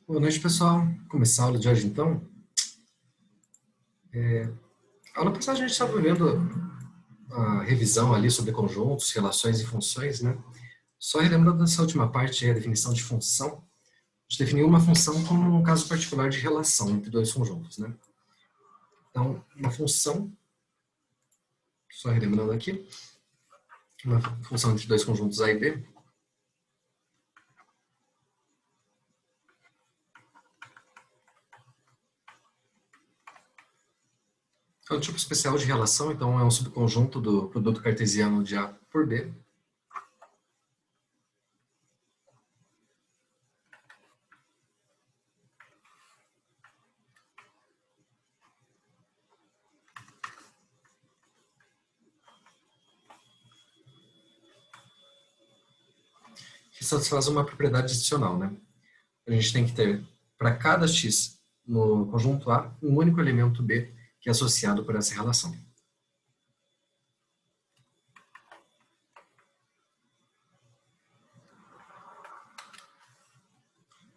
Boa noite, pessoal. Começar a aula de hoje, então. A aula passada a gente estava vendo a revisão ali sobre conjuntos, relações e funções, né? Só relembrando dessa última parte, a definição de função. A gente definiu uma função como um caso particular de relação entre dois conjuntos, né? Então, uma função, só relembrando aqui, uma função entre dois conjuntos A e B. É um tipo especial de relação, então é um subconjunto do produto cartesiano de A por B. Que satisfaz uma propriedade adicional, né? A gente tem que ter, para cada x no conjunto A, um único elemento B que é associado por essa relação.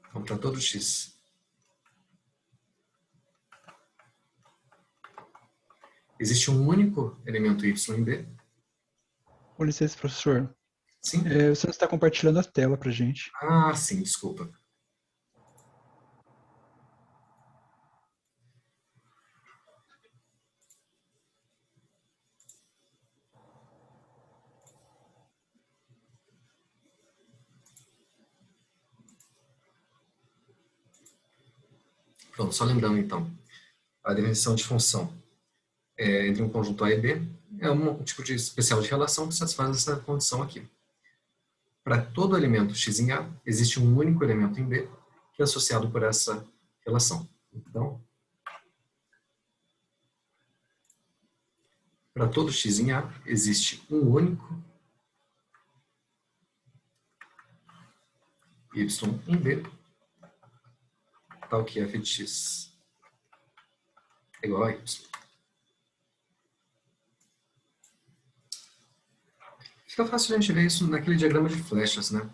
Então, para todo x, existe um único elemento y em B. Com licença, professor. Sim? Você não está compartilhando a tela para gente. Ah, sim, desculpa. Pronto, só lembrando então. A definição de função entre um conjunto A e B é um tipo de especial de relação que satisfaz essa condição aqui. Para todo elemento x em A, existe um único elemento em B que é associado por essa relação. Então, para todo x em A, existe um único y em B, tal que f de x é igual a y. Fica fácil a gente ver isso naquele diagrama de flechas, né?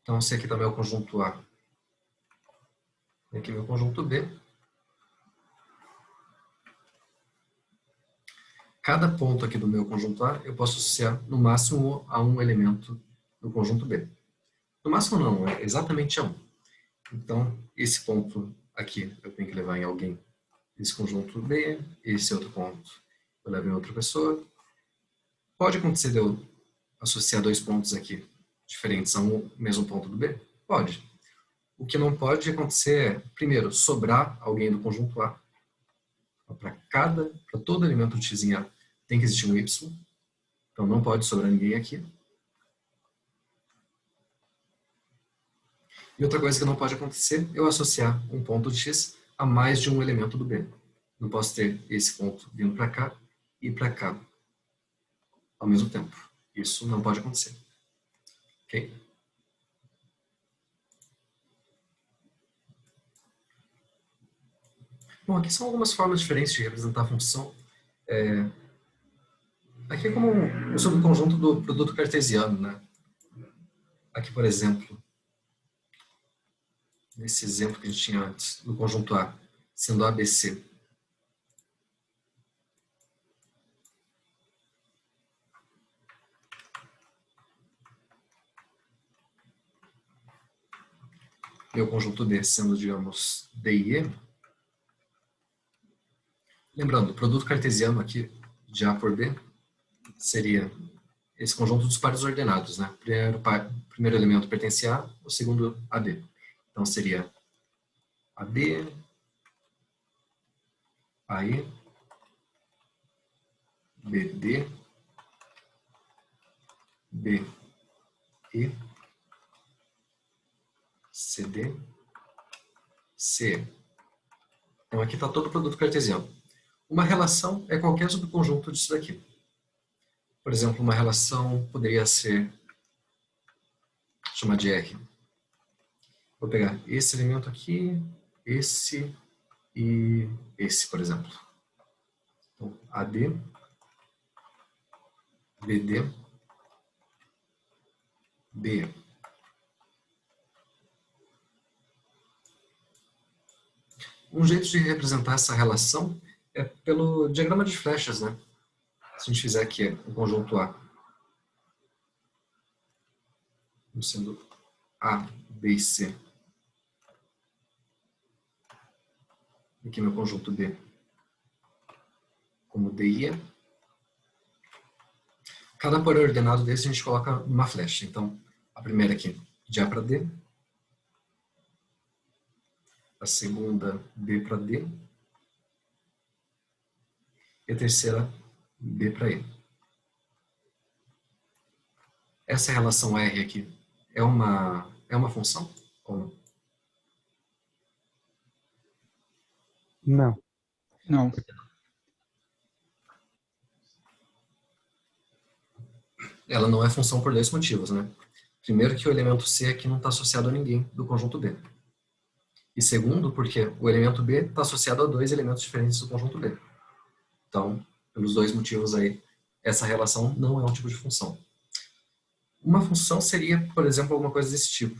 Então, se aqui está meu conjunto A, e aqui meu conjunto B, cada ponto aqui do meu conjunto A eu posso associar no máximo a um elemento do conjunto B. No máximo não, é exatamente a um. Então, esse ponto aqui eu tenho que levar em alguém desse conjunto B, esse outro ponto eu levo em outra pessoa. Pode acontecer de eu associar dois pontos aqui diferentes a um mesmo ponto do B? Pode. O que não pode acontecer é, primeiro, sobrar alguém do conjunto A. Para todo elemento de x em A tem que existir um y. Então não pode sobrar ninguém aqui. E outra coisa que não pode acontecer é eu associar um ponto de x a mais de um elemento do B. Não posso ter esse ponto vindo para cá e para cá ao mesmo tempo. Isso não pode acontecer. Ok? Bom, aqui são algumas formas diferentes de representar a função. Aqui é como um subconjunto do produto cartesiano, né? Aqui, por exemplo, nesse exemplo que a gente tinha antes, no conjunto A, sendo ABC. Meu conjunto B sendo, digamos, D e E. Lembrando, o produto cartesiano aqui, de A por B, seria esse conjunto dos pares ordenados, né? Primeiro elemento pertence a A, o segundo a B. Então seria AB, AE, BD, BE, CD, CE. Então aqui está todo o produto cartesiano. Uma relação é qualquer subconjunto disso daqui. Por exemplo, uma relação poderia ser, chamar de R. Vou pegar esse elemento aqui, esse e esse, por exemplo. Então, AD, BD, BE. Um jeito de representar essa relação é pelo diagrama de flechas, né? Se a gente fizer aqui o conjunto A, sendo A, B e C, aqui meu conjunto B como D e E, cada por ordenado desse a gente coloca uma flecha. Então, a primeira aqui, de A para D, a segunda, B para D, e a terceira, B para E. Essa relação R aqui é uma função? Ou não? Não. Não. Ela não é função por dois motivos, né? Primeiro que o elemento C aqui não está associado a ninguém do conjunto B. E segundo, porque o elemento B está associado a dois elementos diferentes do conjunto B. Então, pelos dois motivos aí, essa relação não é um tipo de função. Uma função seria, por exemplo, alguma coisa desse tipo.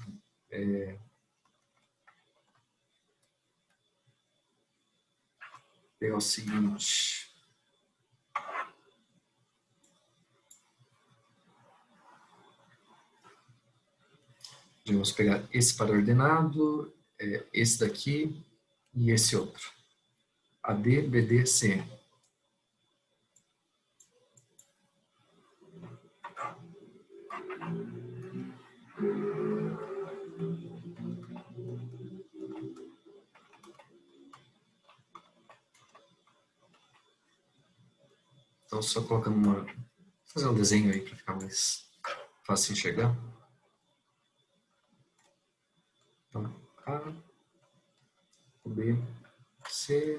Pegar o seguinte. Vamos pegar esse par ordenado, esse daqui e esse outro. AD, BD, CN. Então, só colocando vou fazer um desenho aí para ficar mais fácil de enxergar. Então, A, B, C,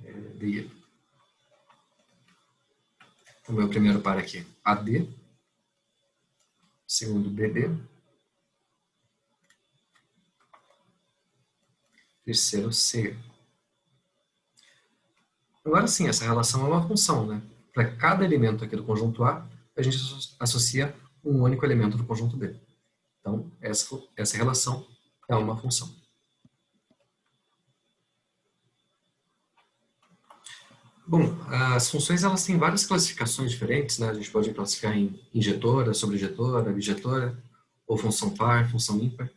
D e E. O meu primeiro par aqui, AD, segundo BD, terceiro C. Agora sim, essa relação é uma função, né? Para cada elemento aqui do conjunto A, a gente associa um único elemento do conjunto B. Então, essa relação é uma função. Bom, as funções elas têm várias classificações diferentes, né? A gente pode classificar em injetora, sobreinjetora, bijetora, ou função par, função ímpar.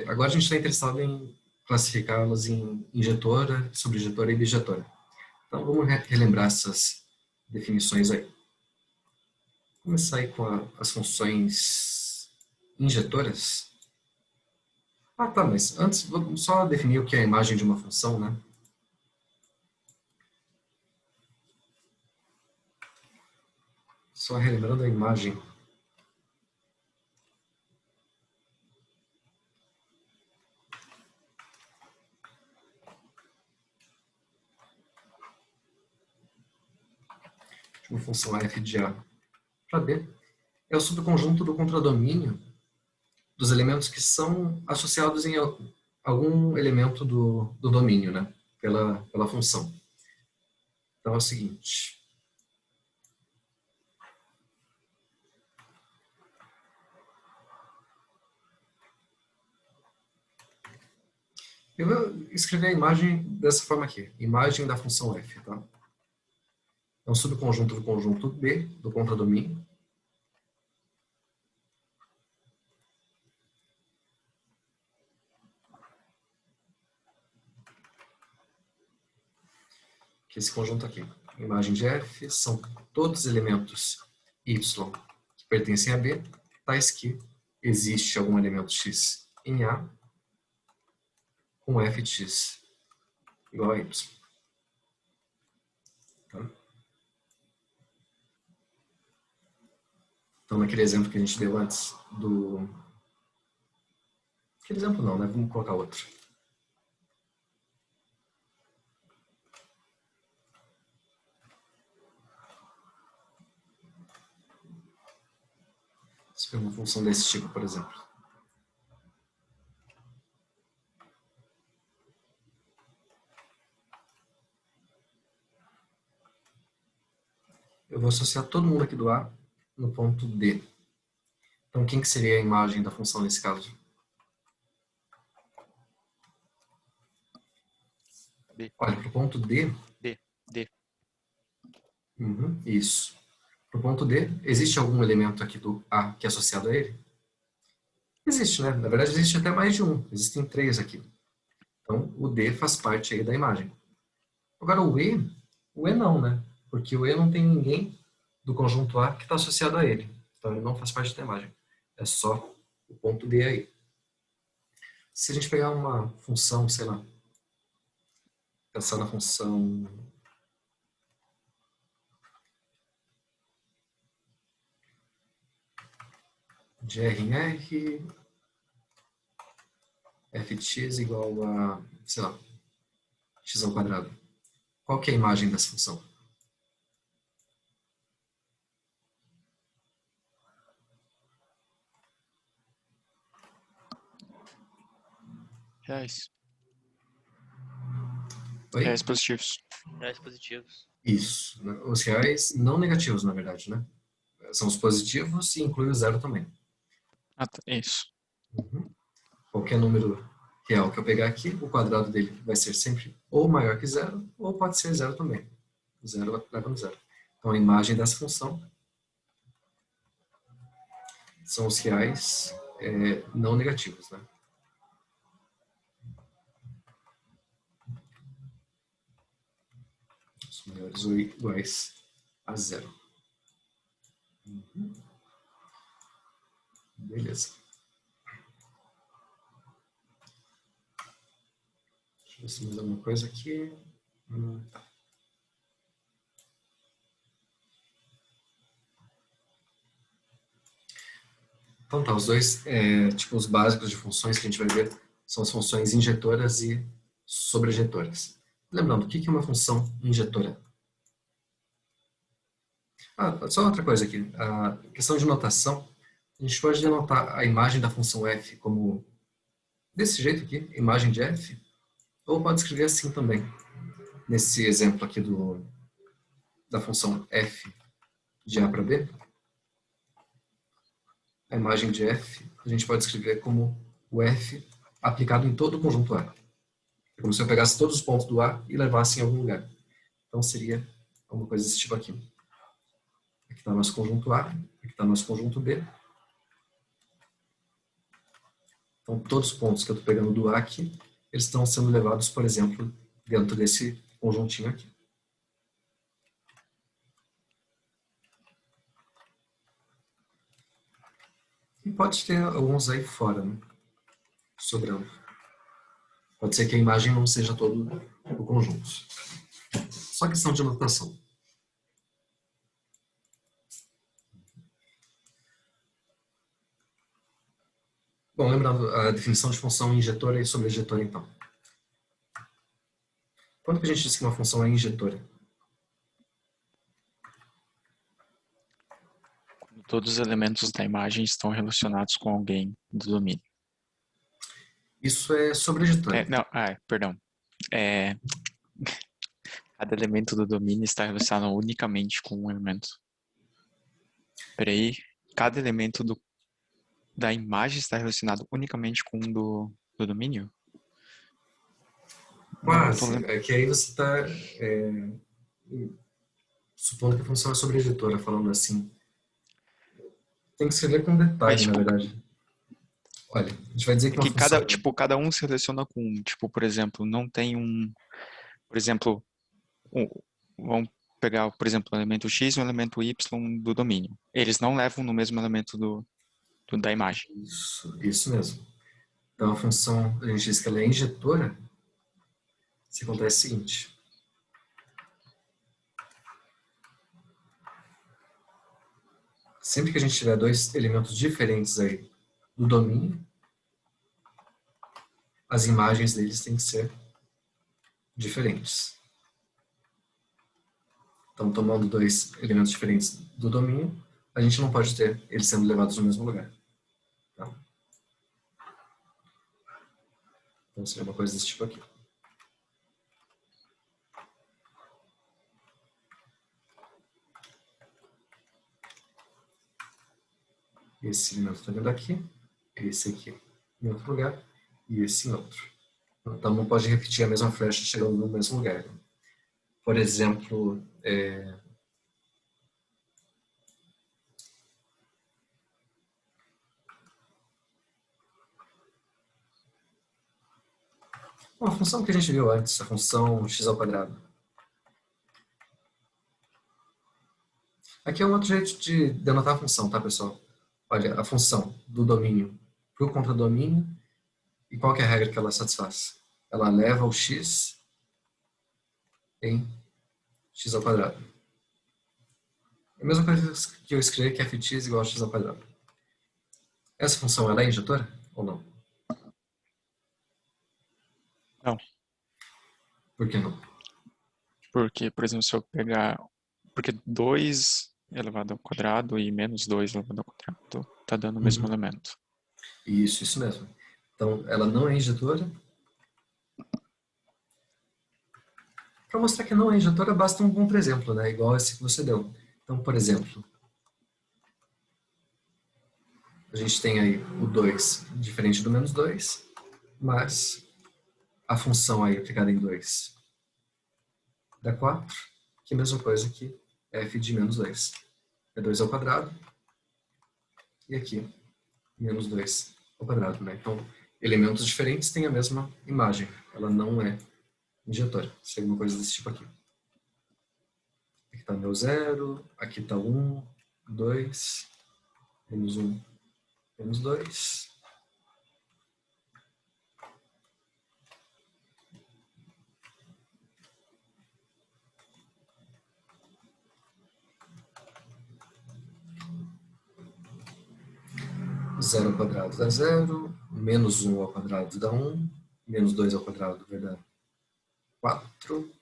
Agora a gente está interessado em classificá-las em injetora, sobreinjetora e bijetora. Então vamos relembrar essas definições aí. Vou começar aí com as funções injetoras. Ah, tá, mas antes vamos só definir o que é a imagem de uma função, né? Só relembrando a imagem. De uma função f de A para B. É o subconjunto do contradomínio dos elementos que são associados em algum elemento do domínio, né? Pela função. Então é o seguinte. Eu vou escrever a imagem dessa forma aqui. Imagem da função f, tá? É um subconjunto do conjunto B, do contradomínio. Que é esse conjunto aqui. Imagem de f são todos os elementos y que pertencem a B, tais que existe algum elemento x em A com f de x igual a y. Tá? Então, naquele exemplo que a gente deu antes do... Aquele exemplo não, né? Vamos colocar outro. Se for uma função desse tipo, por exemplo. Eu vou associar todo mundo aqui do A no ponto D. Então, quem que seria a imagem da função nesse caso? Olha, para o ponto D. D. Isso. Para o ponto D, existe algum elemento aqui do A que é associado a ele? Existe, né? Na verdade, existe até mais de um. Existem 3 aqui. Então, o D faz parte aí da imagem. Agora, o E não, né? Porque o E não tem ninguém do conjunto A que está associado a ele. Então, ele não faz parte da imagem. É só o ponto D aí. Se a gente pegar uma função, sei lá, pensar na função de R em R, fx igual a, sei lá, x ao quadrado. Qual que é a imagem dessa função? Reais. Oi? Reais positivos. Reais positivos. Isso. Os reais não negativos, na verdade, né? São os positivos e inclui o zero também. Ah, tá. Isso. Qualquer número real que eu pegar aqui, o quadrado dele vai ser sempre ou maior que zero, ou pode ser zero também. O zero leva no zero. Então, a imagem dessa função são os reais não negativos, né? Os maiores ou iguais a zero. Beleza. Deixa eu ver se mais alguma coisa aqui. Tá. Então tá, os dois tipos básicos de funções que a gente vai ver são as funções injetoras e sobrejetoras. Lembrando, o que é uma função injetora? Só outra coisa aqui. A questão de notação, a gente pode denotar a imagem da função f como desse jeito aqui, imagem de f, ou pode escrever assim também. Nesse exemplo aqui da função f de a para b, a imagem de f a gente pode escrever como o f aplicado em todo o conjunto A. É como se eu pegasse todos os pontos do A e levasse em algum lugar. Então seria alguma coisa desse tipo aqui. Aqui está o nosso conjunto A, aqui está o nosso conjunto B. Então todos os pontos que eu estou pegando do A aqui, eles estão sendo levados, por exemplo, dentro desse conjuntinho aqui. E pode ter alguns aí fora, né? Sobrando. Pode ser que a imagem não seja todo o conjunto. Só questão de notação. Bom, lembrando a definição de função injetora e sobrejetora, então. Quando que a gente diz que uma função é injetora? Quando todos os elementos da imagem estão relacionados com alguém do domínio. Isso é sobrejetora. Perdão. Cada elemento do domínio está relacionado unicamente com um elemento. Peraí. Cada elemento da imagem está relacionado unicamente com um do domínio? Quase. É que aí você está supondo que a função é sobrejetora, falando assim. Tem que escrever com detalhe, na verdade. Olha, a gente vai dizer que uma função... cada um se relaciona com um. Tipo, por exemplo, não tem um... Por exemplo, vamos pegar, por exemplo, o elemento x e o elemento y do domínio. Eles não levam no mesmo elemento da imagem. Isso mesmo. Então, a função, a gente diz que ela é injetora se acontece o seguinte. Sempre que a gente tiver dois elementos diferentes aí do domínio, as imagens deles têm que ser diferentes. Então, tomando dois elementos diferentes do domínio, a gente não pode ter eles sendo levados no mesmo lugar. Tá? Então, seria uma coisa desse tipo aqui. Esse elemento está vindo aqui, esse aqui em outro lugar e esse em outro. Então não pode repetir a mesma flecha chegando no mesmo lugar. Por exemplo, uma função que a gente viu antes, a função x ao quadrado. Aqui é um outro jeito de denotar a função, tá, pessoal? Olha, a função do domínio para o contradomínio, e qual que é a regra que ela satisfaz? Ela leva o x em x ao quadrado. É a mesma coisa que eu escrever que f de x igual a x ao quadrado. Essa função, ela é injetora ou não? Não, Por que não? porque, por exemplo, se eu pegar... Porque 2 elevado ao quadrado e menos 2 elevado ao quadrado está dando o mesmo Uhum. elemento. Isso mesmo. Então, ela não é injetora. Para mostrar que não é injetora, basta um contra-exemplo, né? Igual esse que você deu. Então, por exemplo, a gente tem aí o 2 diferente do menos 2, mas a função aí aplicada em 2 dá 4, que é a mesma coisa que f de menos 2. É 2 ao quadrado, e aqui, menos 2 ao quadrado, né? Então, elementos diferentes têm a mesma imagem. Ela não é injetora. Seria uma coisa desse tipo aqui. Aqui está meu 0, aqui está 1, 2, menos 1, menos 2. Zero ao quadrado dá 0, menos 1 ao quadrado dá 1, menos 2 ao quadrado vai dar 4.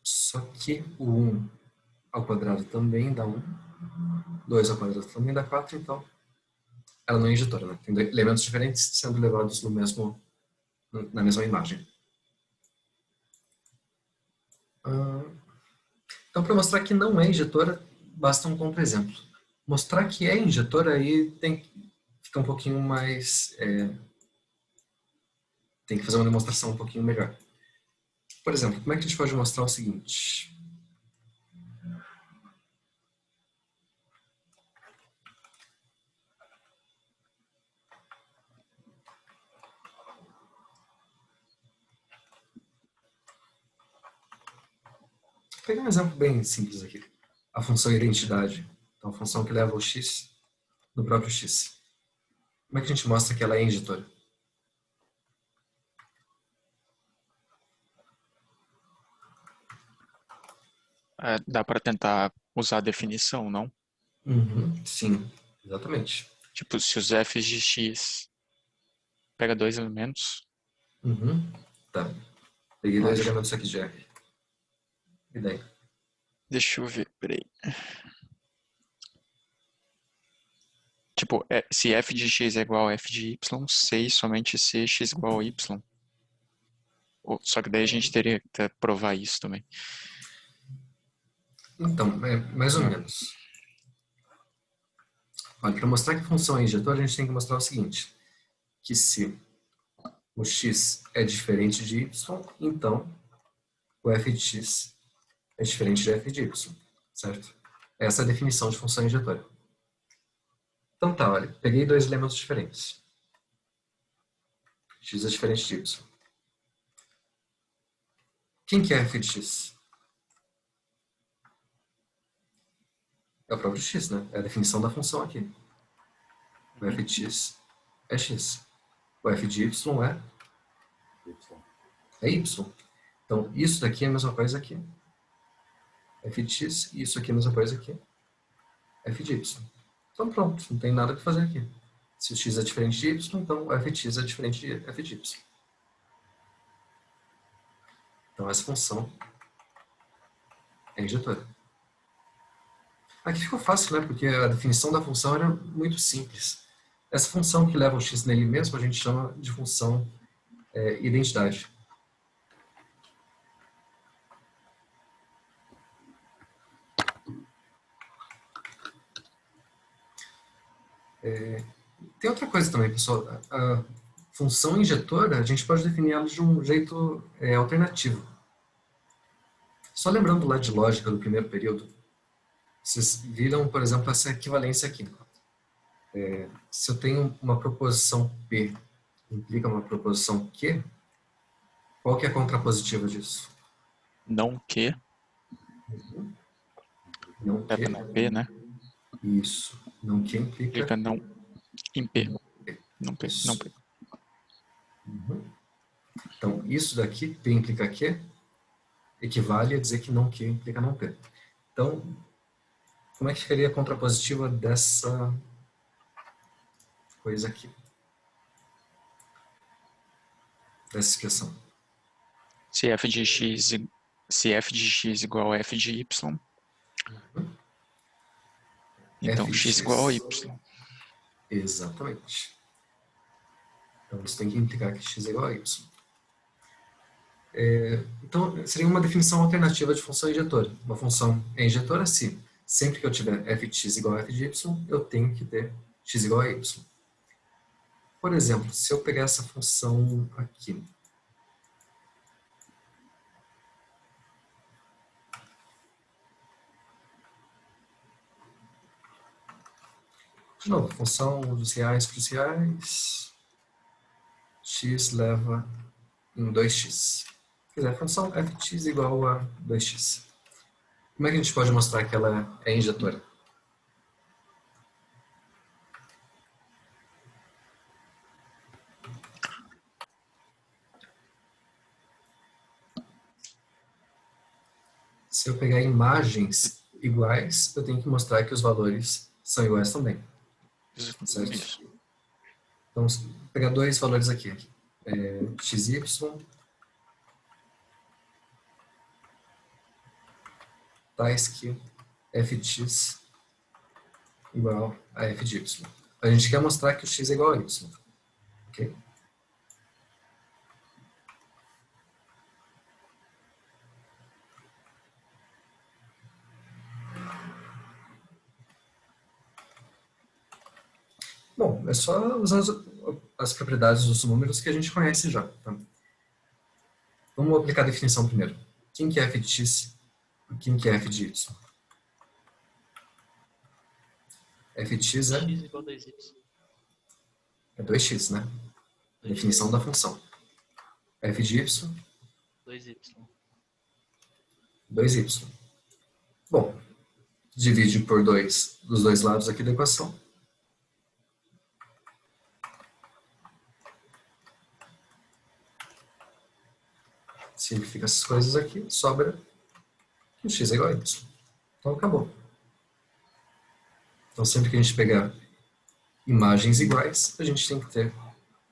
Só que o 1 ao quadrado também dá 1, 2 ao quadrado também dá 4, então ela não é injetora, né? Tem elementos diferentes sendo levados na mesma imagem. Então, para mostrar que não é injetora, basta um contra-exemplo. Mostrar que é injetora aí fica um pouquinho mais... tem que fazer uma demonstração um pouquinho melhor. Por exemplo, como é que a gente pode mostrar o seguinte? Vou pegar um exemplo bem simples aqui. A função identidade. Então, a função que leva o x no próprio x. Como é que a gente mostra que ela é injetora? Dá para tentar usar a definição, não? Uhum, sim, exatamente. Tipo, se os f's de x pega 2 elementos, Uhum, tá. Peguei eu dois acho. elementos aqui de f. E daí? Deixa eu ver, peraí. Tipo, se f de x é igual a f de y, C e somente C, x igual a y. Só que daí a gente teria que provar isso também. Então, mais ou menos. Olha, para mostrar que a função é injetora, a gente tem que mostrar o seguinte, que se o x é diferente de y, então o f de x é diferente de f de y, certo? Essa é a definição de função injetora. Então tá, olha, peguei dois elementos diferentes. X é diferente de y. Quem que é f de x? É o próprio x, né? É a definição da função aqui. O f de x é x. O f de y é y. Então, isso daqui é a mesma coisa aqui. F de x, e isso aqui é a mesma coisa aqui. F de y. Então pronto, não tem nada que fazer aqui. Se o x é diferente de y, então o f de x é diferente de f de y. Então essa função é injetora. Aqui ficou fácil, né? Porque a definição da função era muito simples. Essa função que leva o x nele mesmo, a gente chama de função identidade. Tem outra coisa também, pessoal. A função injetora, a gente pode definir ela de um jeito alternativo. Só lembrando lá de lógica do primeiro período, vocês viram, por exemplo, essa equivalência aqui. Se eu tenho uma proposição P que implica uma proposição Q, qual que é a contrapositiva disso? Não que, Não Q. pega no P, né? Isso. Não Q implica Clica não em P. Não P, não isso. P. Então, isso daqui, P implica Q, equivale a dizer que não Q implica não P. Então, como é que ficaria a contrapositiva dessa coisa aqui? Dessa expressão. Se f de x igual a f de y, então F de x igual a y. Exatamente. Então, isso tem que implicar que x é igual a y. Então, seria uma definição alternativa de função injetora. Uma função é injetora se, sempre que eu tiver f de x igual a f de y, eu tenho que ter x igual a y. Por exemplo, se eu pegar essa função aqui, de novo, função dos reais para os reais, x leva em 2x. Quer dizer, a função f de x igual a 2x. Como é que a gente pode mostrar que ela é injetora? Se eu pegar imagens iguais, eu tenho que mostrar que os valores são iguais também. Certo? Isso. Então, vou pegar dois valores aqui. xy tais que f de x igual a f de y. A gente quer mostrar que o x é igual a y. Ok? Bom, é só usar as propriedades dos números que a gente conhece já. Tá? Vamos aplicar a definição primeiro. Quem que é f de x e quem que é f de y? F de x x igual a 2y. é 2x, né? A definição da função. F de y, 2y. 2y. Bom, divide por 2 dos dois lados aqui da equação. Simplifica essas coisas aqui, sobra que o x é igual a y. Então acabou. Então sempre que a gente pegar imagens iguais, a gente tem que ter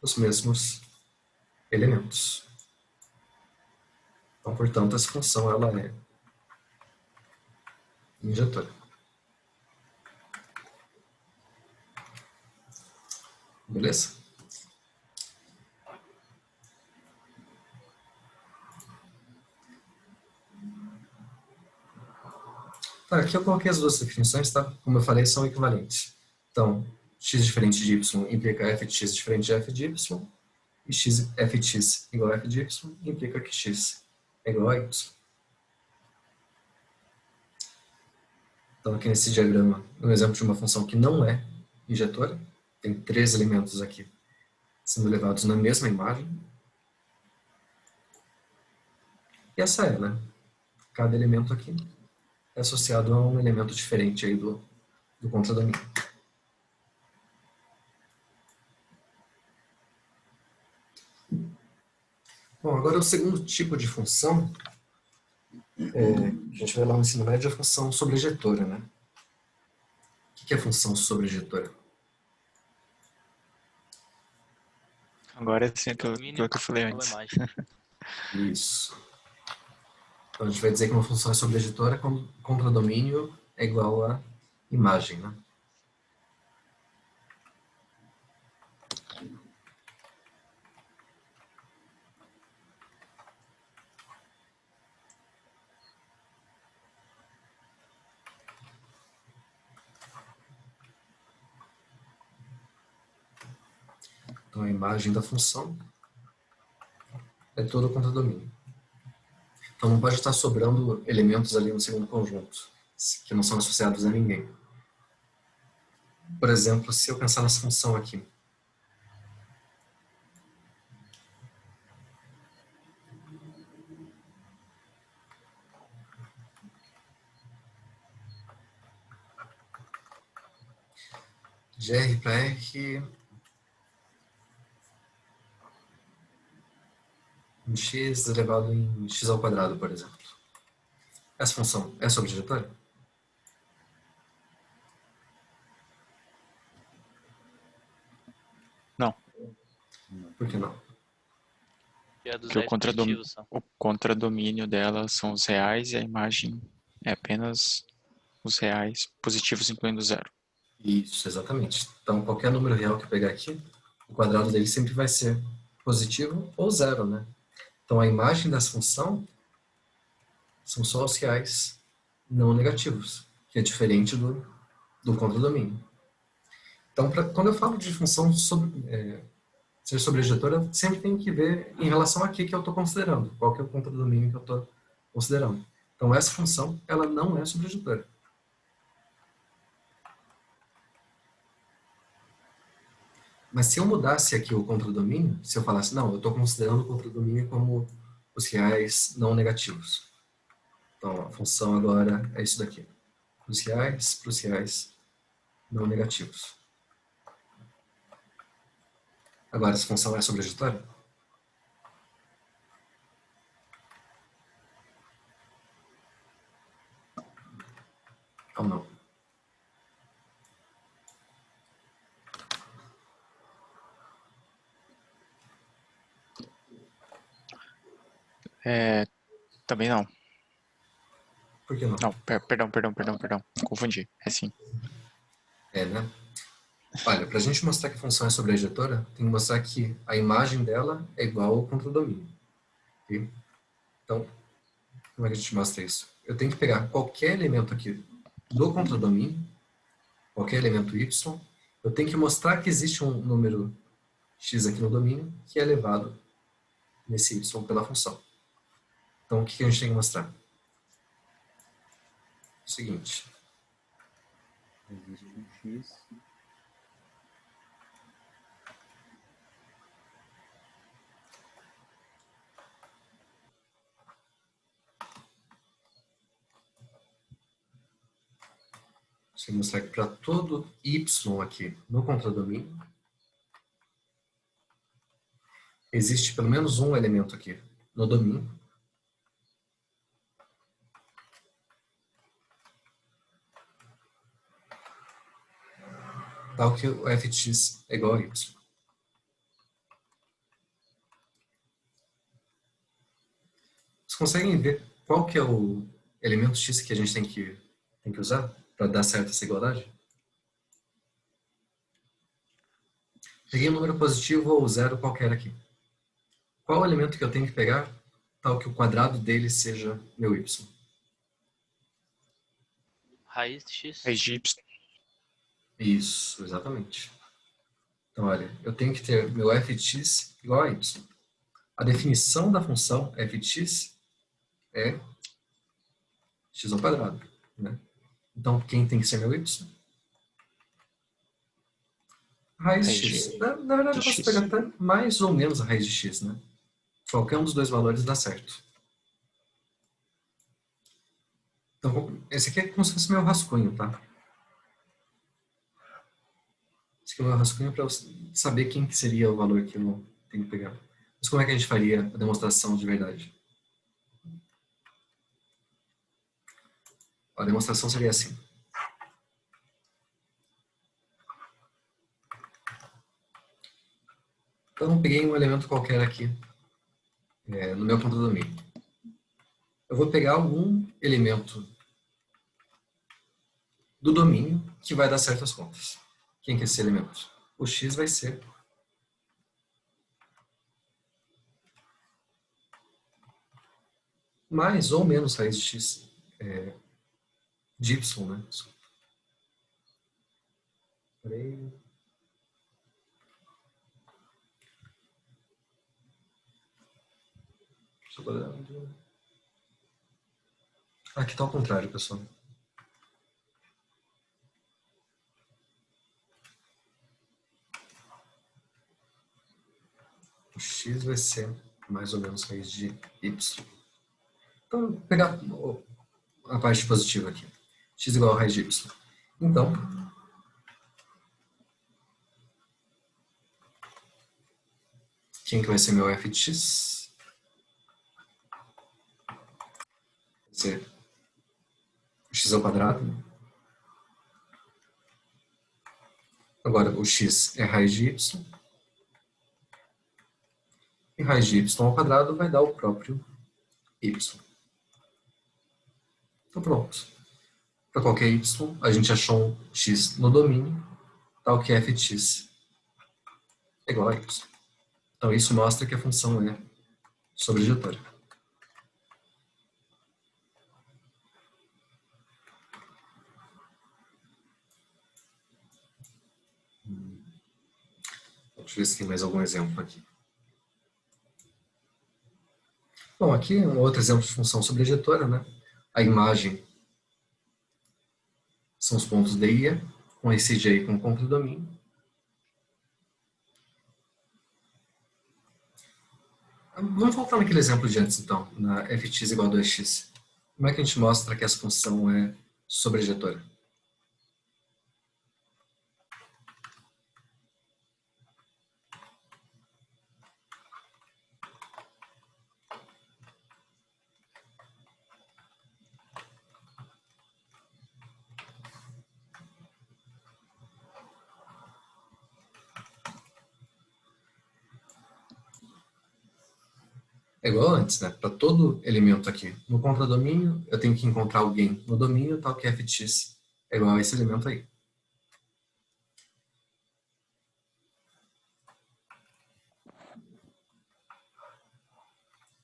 os mesmos elementos. Então, portanto, essa função ela é injetora. Beleza? Tá, aqui eu coloquei as duas definições, tá? Como eu falei, são equivalentes. Então, x diferente de y implica f de x diferente de f de y, e f de x igual a f de y implica que x é igual a y. Então, aqui nesse diagrama, um exemplo de uma função que não é injetora. Tem 3 elementos aqui sendo levados na mesma imagem. E essa é, né? Cada elemento aqui é associado a um elemento diferente aí do contradomínio. Bom, agora o segundo tipo de função, a gente vai lá no ensino médio, é a função sobrejetora, né? O que é a função sobrejetora? Agora sim, aquilo que eu falei antes. Isso. Então a gente vai dizer que uma função é sobrejetora quando o contradomínio é igual a imagem, né? Então, a imagem da função é todo o contradomínio. Então, não pode estar sobrando elementos ali no segundo conjunto, que não são associados a ninguém. Por exemplo, se eu pensar nessa função aqui, de R para R, em x elevado em x ao quadrado, por exemplo. Essa função é sobrejetória? Não, Por que não? E a dos porque R positivos são. o contradomínio dela são os reais e a imagem é apenas os reais positivos, incluindo zero. Isso, exatamente. Então, qualquer número real que eu pegar aqui, o quadrado dele sempre vai ser positivo ou zero, né? Então, a imagem dessa função são só os reais não negativos, que é diferente do contradomínio. Então, quando eu falo de função ser sobrejetora, sempre tem que ver em relação a que eu estou considerando, qual que é o contradomínio que eu estou considerando. Então, essa função, ela não é sobrejetora. Mas se eu mudasse aqui o contradomínio, se eu falasse, não, eu estou considerando o contradomínio como os reais não negativos. Então, a função agora é isso daqui. Para os reais não negativos. Agora, essa função é sobrejetória? Ou não? Também não. Por que não? Não, perdão. Confundi. É sim. É, né? Olha, para a gente mostrar que a função é sobrejetora, tem que mostrar que a imagem dela é igual ao contradomínio. Ok? Então, como é que a gente mostra isso? Eu tenho que pegar qualquer elemento aqui do contradomínio, qualquer elemento y, eu tenho que mostrar que existe um número x aqui no domínio que é elevado nesse y pela função. Então, o que a gente tem que mostrar? O seguinte. Existe um X. Você mostrar que para todo y aqui no contradomínio, existe pelo menos um elemento aqui no domínio tal que o fx é igual a y. Vocês conseguem ver qual que é o elemento x que a gente tem que usar para dar certo essa igualdade? Peguei um número positivo ou zero qualquer aqui. Qual o elemento que eu tenho que pegar tal que o quadrado dele seja meu y? Raiz de x. Raiz de y. Isso, exatamente. Então, olha, eu tenho que ter meu f de x igual a y. A definição da função f de x é x ao quadrado, né? Então, quem tem que ser meu y? Raiz de Raiz de, x. Na verdade, eu de posso x. pegar até mais ou menos a raiz de x, né? Qualquer um dos dois valores dá certo. Então, esse aqui é como se fosse meu rascunho, tá? Esse aqui é o meu rascunho para eu saber quem que seria o valor que eu tenho que pegar. Mas como é que a gente faria a demonstração de verdade? A demonstração seria assim. Então, eu peguei um elemento qualquer aqui no meu contradomínio. Eu vou pegar algum elemento do domínio que vai dar certo as contas. Quem que é esse elemento? O x vai ser mais ou menos raiz de x de y, né? x ao quadrado. Aqui está ao contrário, pessoal. O x vai ser mais ou menos raiz de y. Então, vou pegar a parte positiva aqui. X igual a raiz de y. Então, quem que vai ser meu f de x? Vai ser o x ao quadrado. Agora, o x é raiz de y. E raiz de y ao quadrado vai dar o próprio y. Então, pronto. Para qualquer y, a gente achou um x no domínio, tal que f de x é igual a y. Então, isso mostra que a função é sobrejetória. Deixa eu ver se tem mais algum exemplo aqui. Bom, aqui um outro exemplo de função sobrejetória, né? A imagem são os pontos D e E, com esse J com contradomínio. Vamos voltar naquele exemplo de antes, então, na fx igual a 2x. Como é que a gente mostra que essa função é sobrejetória? É igual antes, né? Para todo elemento aqui no contradomínio, eu tenho que encontrar alguém no domínio, tal que f de x é igual a esse elemento aí.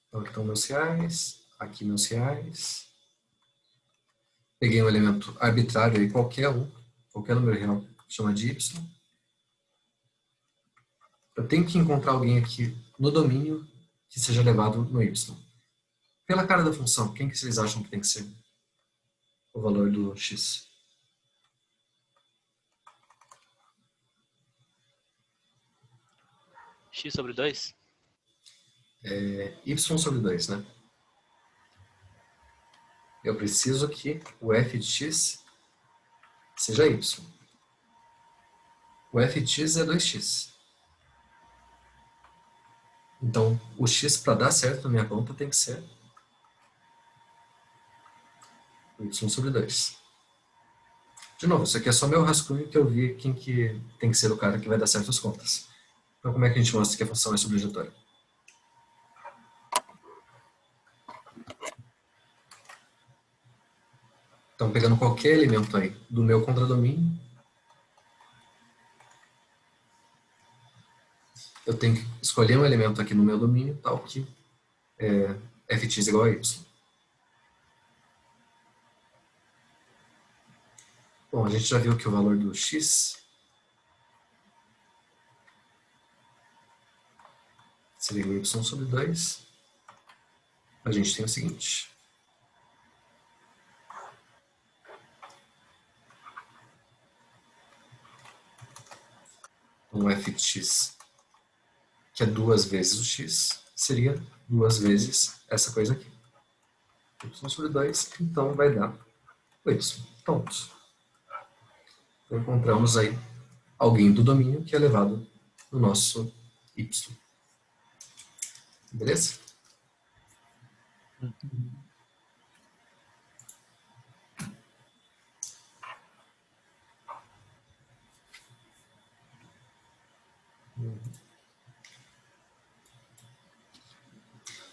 Então aqui estão meus reais, aqui meus reais. Peguei um elemento arbitrário aí, qualquer número real, chama de y. Eu tenho que encontrar alguém aqui no domínio que seja levado no y. Pela cara da função, quem que vocês acham que tem que ser o valor do x? X sobre 2? Y sobre 2, né? Eu preciso que o f de x seja y. O f de x é 2x. Então, o x para dar certo na minha conta tem que ser y sobre 2. De novo, isso aqui é só meu rascunho que eu vi quem que tem que ser o cara que vai dar certo as contas. Então, como é que a gente mostra que a função é sobrejetória? Então, pegando qualquer elemento aí do meu contradomínio, eu tenho que escolher um elemento aqui no meu domínio, tal que f de x igual a y. Bom, a gente já viu que o valor do x seria y sobre 2. A gente tem o seguinte. Então, f de x, que é 2 vezes o x, seria 2 vezes essa coisa aqui. Y sobre 2, então vai dar o y. Pronto. Então, encontramos aí alguém do domínio que é levado no nosso y. Beleza?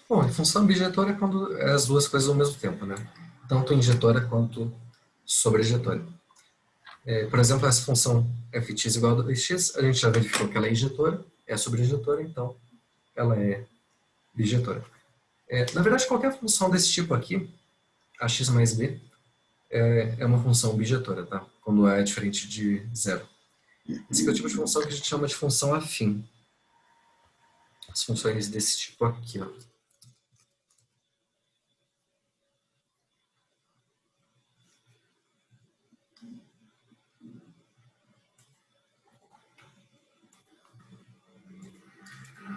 Bom, a função bijetória é quando é as duas coisas ao mesmo tempo, né? Tanto injetória quanto sobrejetória. Por exemplo, essa função f de x igual a 2x, a gente já verificou que ela é injetora, é sobrejetora, então ela é bijetora. Na verdade, qualquer função desse tipo aqui, ax mais b, é uma função bijetora, tá? Quando a é diferente de zero. Esse aqui é o tipo de função que a gente chama de função afim. As funções desse tipo aqui, ó.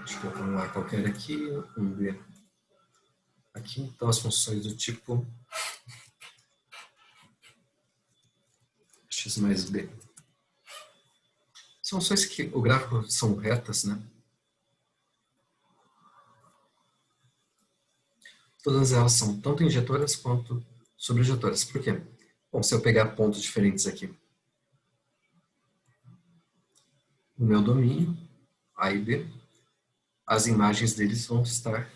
Deixa eu colocar um A qualquer aqui, um B aqui. Então, as funções do tipo x mais b. São funções que o gráfico são retas, né? Todas elas são tanto injetoras quanto sobrejetoras. Por quê? Bom, se eu pegar pontos diferentes aqui no meu domínio, A e B, as imagens deles vão estar...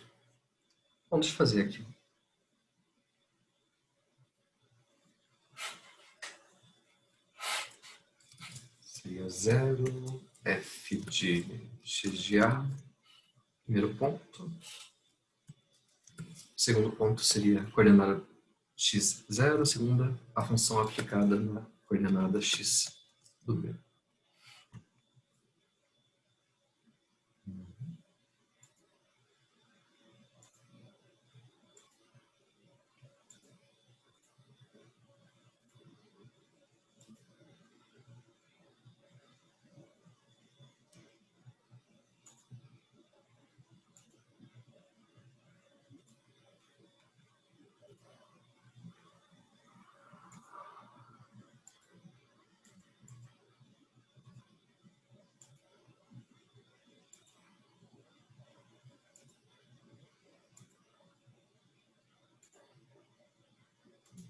Bom, deixa eu fazer aqui. Seria 0, f de x de A, primeiro ponto. Segundo ponto seria a coordenada x0, segunda, a função aplicada na coordenada x do B.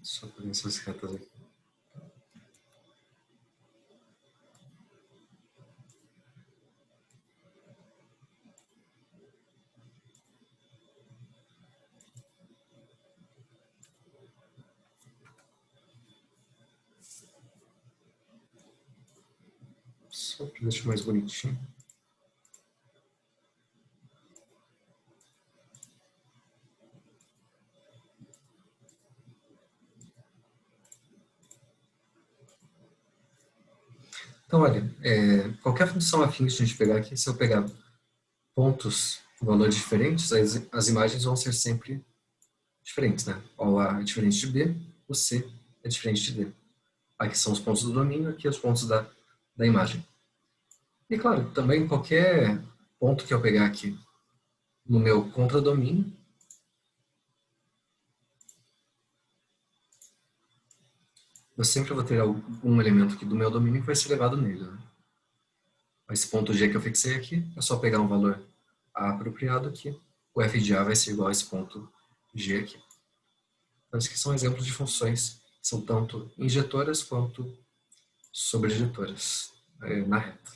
Só por essas retas aqui. Só para deixar mais bonitinho. Então, olha, qualquer função afim que a gente pegar aqui, se eu pegar pontos com valores diferentes, as imagens vão ser sempre diferentes, né? O A é diferente de B, o C é diferente de D. Aqui são os pontos do domínio, aqui os pontos da imagem. E, claro, também qualquer ponto que eu pegar aqui no meu contradomínio, eu sempre vou ter algum elemento aqui do meu domínio que vai ser levado nele, né? Esse ponto G que eu fixei aqui, é só pegar um valor A apropriado aqui, o f de A vai ser igual a esse ponto G aqui. Então, esses aqui são exemplos de funções que são tanto injetoras quanto sobrejetoras na reta.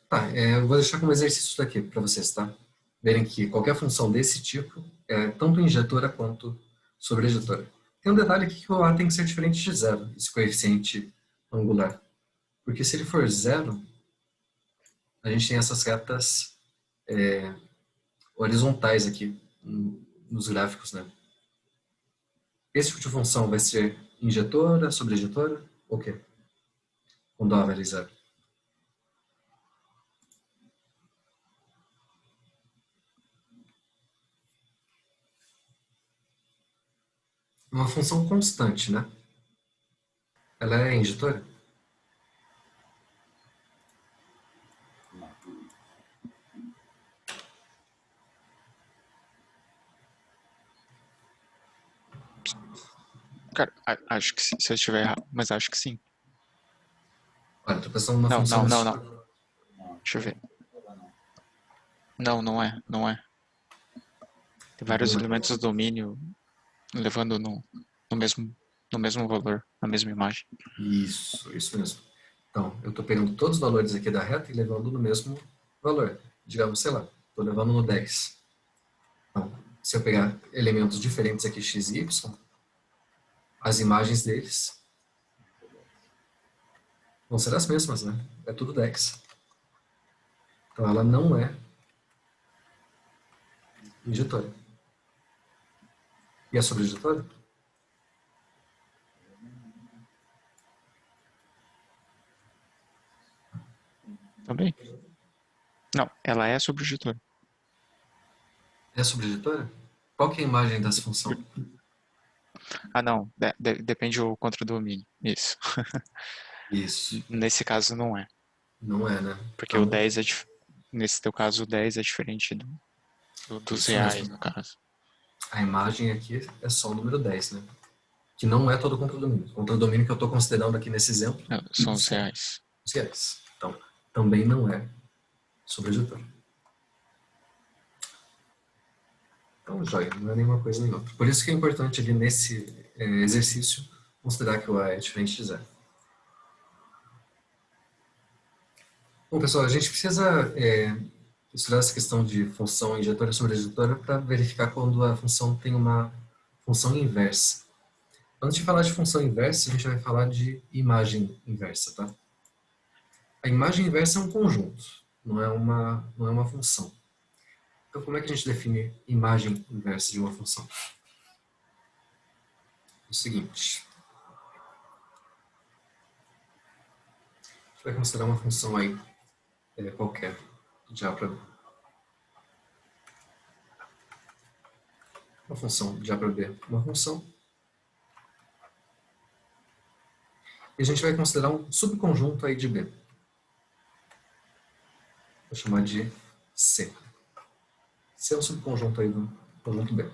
Tá, eu vou deixar como exercício isso daqui para vocês, tá? Verem que qualquer função desse tipo é tanto injetora quanto sobrejetora. Tem um detalhe aqui que o A tem que ser diferente de zero, esse coeficiente angular. Porque se ele for zero, a gente tem essas retas horizontais aqui nos gráficos, né? Esse tipo de função vai ser injetora, sobrejetora, ou o quê? Quando A vale zero. Uma função constante, né? Ela é injetora? Cara, acho que sim, se eu estiver errado, mas acho que sim. Olha, estou pensando numa Não, função... não. Deixa eu ver. Não, não é. Tem vários elementos do domínio levando no mesmo valor, na mesma imagem. Isso mesmo. Então, eu estou pegando todos os valores aqui da reta e levando no mesmo valor. Digamos, sei lá, estou levando no 10. Então, se eu pegar elementos diferentes aqui, x e y, as imagens deles vão ser as mesmas, né? É tudo 10. Então, ela não é injetora. E a sobreinjetora? Também? Não, ela é sobrejetora. É a sobreinjetora? Qual que é a imagem dessa função? Ah, não. Depende do contradomínio. Isso. Isso. Nesse caso não é. Não é, né? Porque o Então, 10 é nesse teu caso o 10 é diferente dos isso reais, mesmo. no caso. A imagem aqui é só o número 10, né? Que não é todo o contradomínio. O contradomínio que eu estou considerando aqui nesse exemplo Não, são os reais. os reais. Então, também não é sobre a editora. Então, joia, não é nenhuma coisa nem outra. Por isso que é importante ali nesse exercício considerar que o A é diferente de zero. Bom, pessoal, a gente precisa estudar essa questão de função injetora e sobreeditora para verificar quando a função tem uma função inversa. Antes de falar de função inversa, a gente vai falar de imagem inversa, tá? A imagem inversa é um conjunto, não é uma função. Então, como é que a gente define imagem inversa de uma função? É o seguinte. A gente vai considerar uma função aí, qualquer, de A para B. Uma função de A para B, uma função. E a gente vai considerar um subconjunto aí de B. Vou chamar de C. C é um subconjunto aí do conjunto B.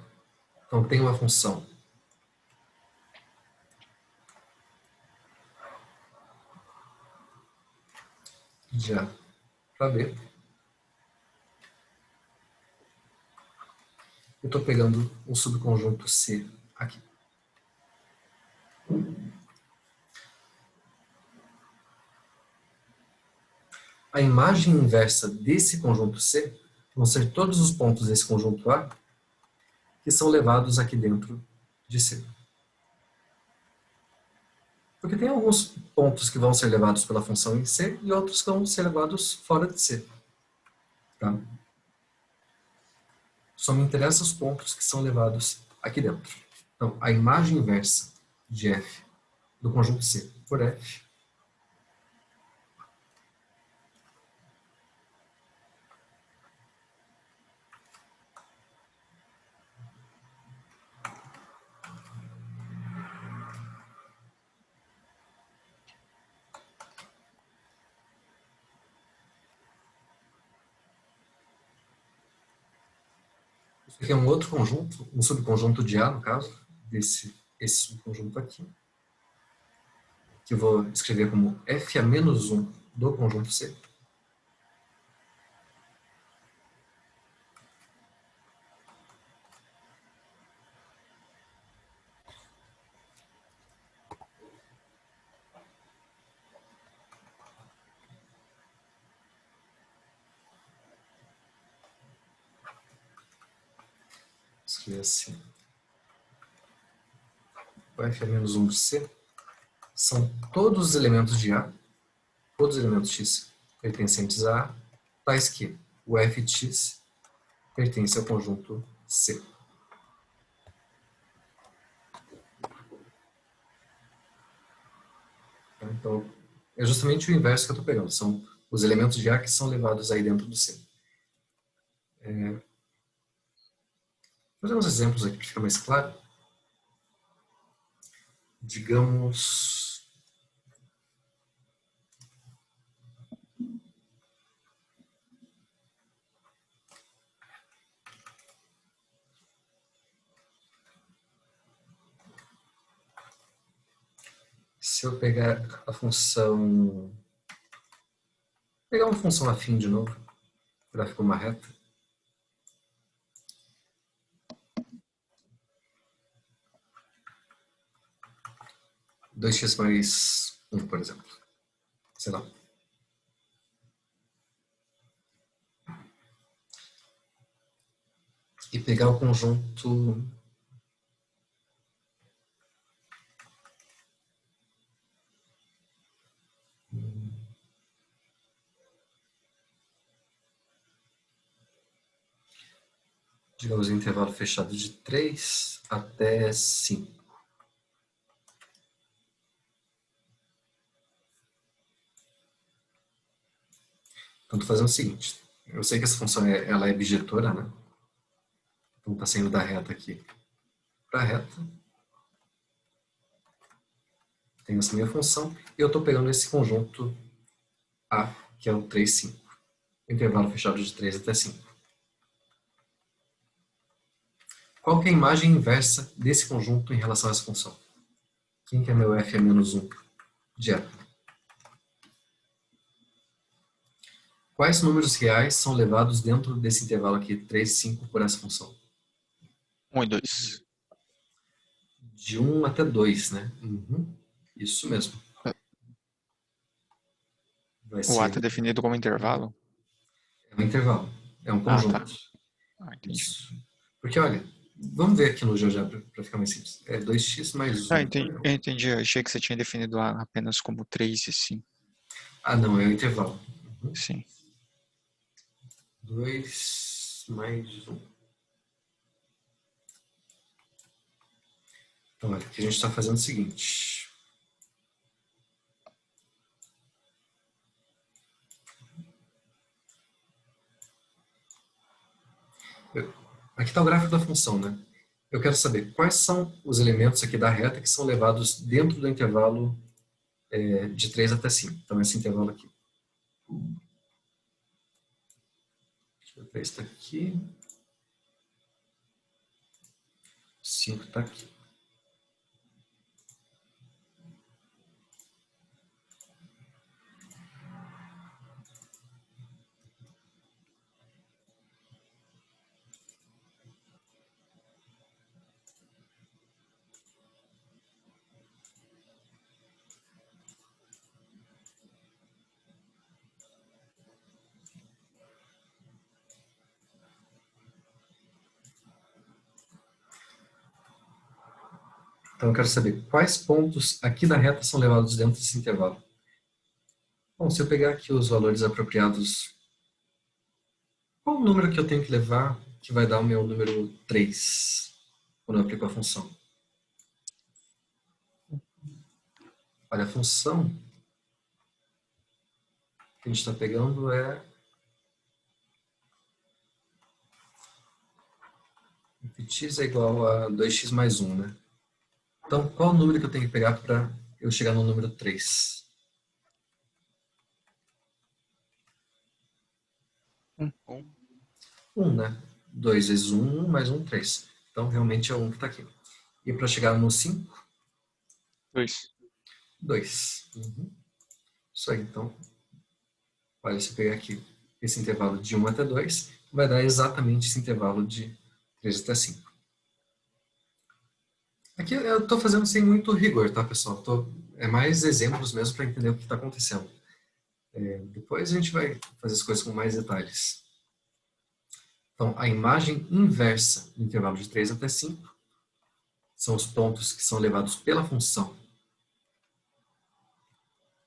Então, tem uma função de A para B. Eu estou pegando um subconjunto C aqui. A imagem inversa desse conjunto C vão ser todos os pontos desse conjunto A que são levados aqui dentro de C. Porque tem alguns pontos que vão ser levados pela função em C e outros que vão ser levados fora de C. Tá? Só me interessam os pontos que são levados aqui dentro. Então, a imagem inversa de F do conjunto C por F isso aqui é um outro conjunto, um subconjunto de A, no caso, esse subconjunto aqui, que eu vou escrever como F a menos 1 do conjunto C. Escrever assim. O F a menos 1 de C são todos os elementos de A, todos os elementos X pertencentes a A, tais que o F de X pertence ao conjunto C. Então, é justamente o inverso que eu estou pegando. São os elementos de A que são levados aí dentro do C. Vou fazer uns exemplos aqui para ficar mais claro. Digamos... Se eu pegar a função... Pegar uma função afim de novo, para ficar uma reta. Dois x mais 1, por exemplo. Sei lá. E pegar o conjunto... Digamos, intervalo fechado de 3 até 5. Então, estou fazendo o seguinte. Eu sei que essa função ela é bijetora, né? Então, está saindo da reta aqui para a reta. tenho essa minha função, e eu estou pegando esse conjunto A, que é o 3, 5. Intervalo fechado de 3 até 5. Qual que é a imagem inversa desse conjunto em relação a essa função? Quem que é meu f é menos 1 de eta? Quais números reais são levados dentro desse intervalo aqui, 3, 5, por essa função? 1 e 2. De 1 até 2, né? Isso mesmo. Vai O ser A está definido como intervalo? um intervalo. É um Ah, conjunto. tá. Entendi. Isso. Porque, olha, vamos ver aqui no GeoGebra para ficar mais simples. É 2x mais 1. Ah, entendi. Eu achei que você tinha definido A apenas como 3 e 5. Ah, não, é o intervalo. Sim. 2 mais 1. Então, olha, aqui a gente está fazendo o seguinte. Aqui está o gráfico da função, né? Eu quero saber quais são os elementos aqui da reta que são levados dentro do intervalo de 3 até 5. Então, esse intervalo aqui. Deixa eu ver, está aqui. 5 está aqui. Então, eu quero saber quais pontos aqui da reta são levados dentro desse intervalo. Bom, se eu pegar aqui os valores apropriados, qual o número que eu tenho que levar que vai dar o meu número 3 quando eu aplico a função? Olha, a função que a gente está pegando é x é igual a 2x mais 1, né? Então, qual o número que eu tenho que pegar para eu chegar no número 3? 1, né? 2 vezes 1 mais 1, 3. Então, realmente é o 1 que está aqui. E para chegar no 5? 2. 2. Isso aí, então. Olha, se eu pegar aqui esse intervalo de 1 até 2, vai dar exatamente esse intervalo de 3 até 5. Aqui eu estou fazendo sem muito rigor, tá, pessoal? É mais exemplos mesmo para entender o que está acontecendo. Depois a gente vai fazer as coisas com mais detalhes. Então, a imagem inversa do intervalo de 3 até 5 são os pontos que são levados pela função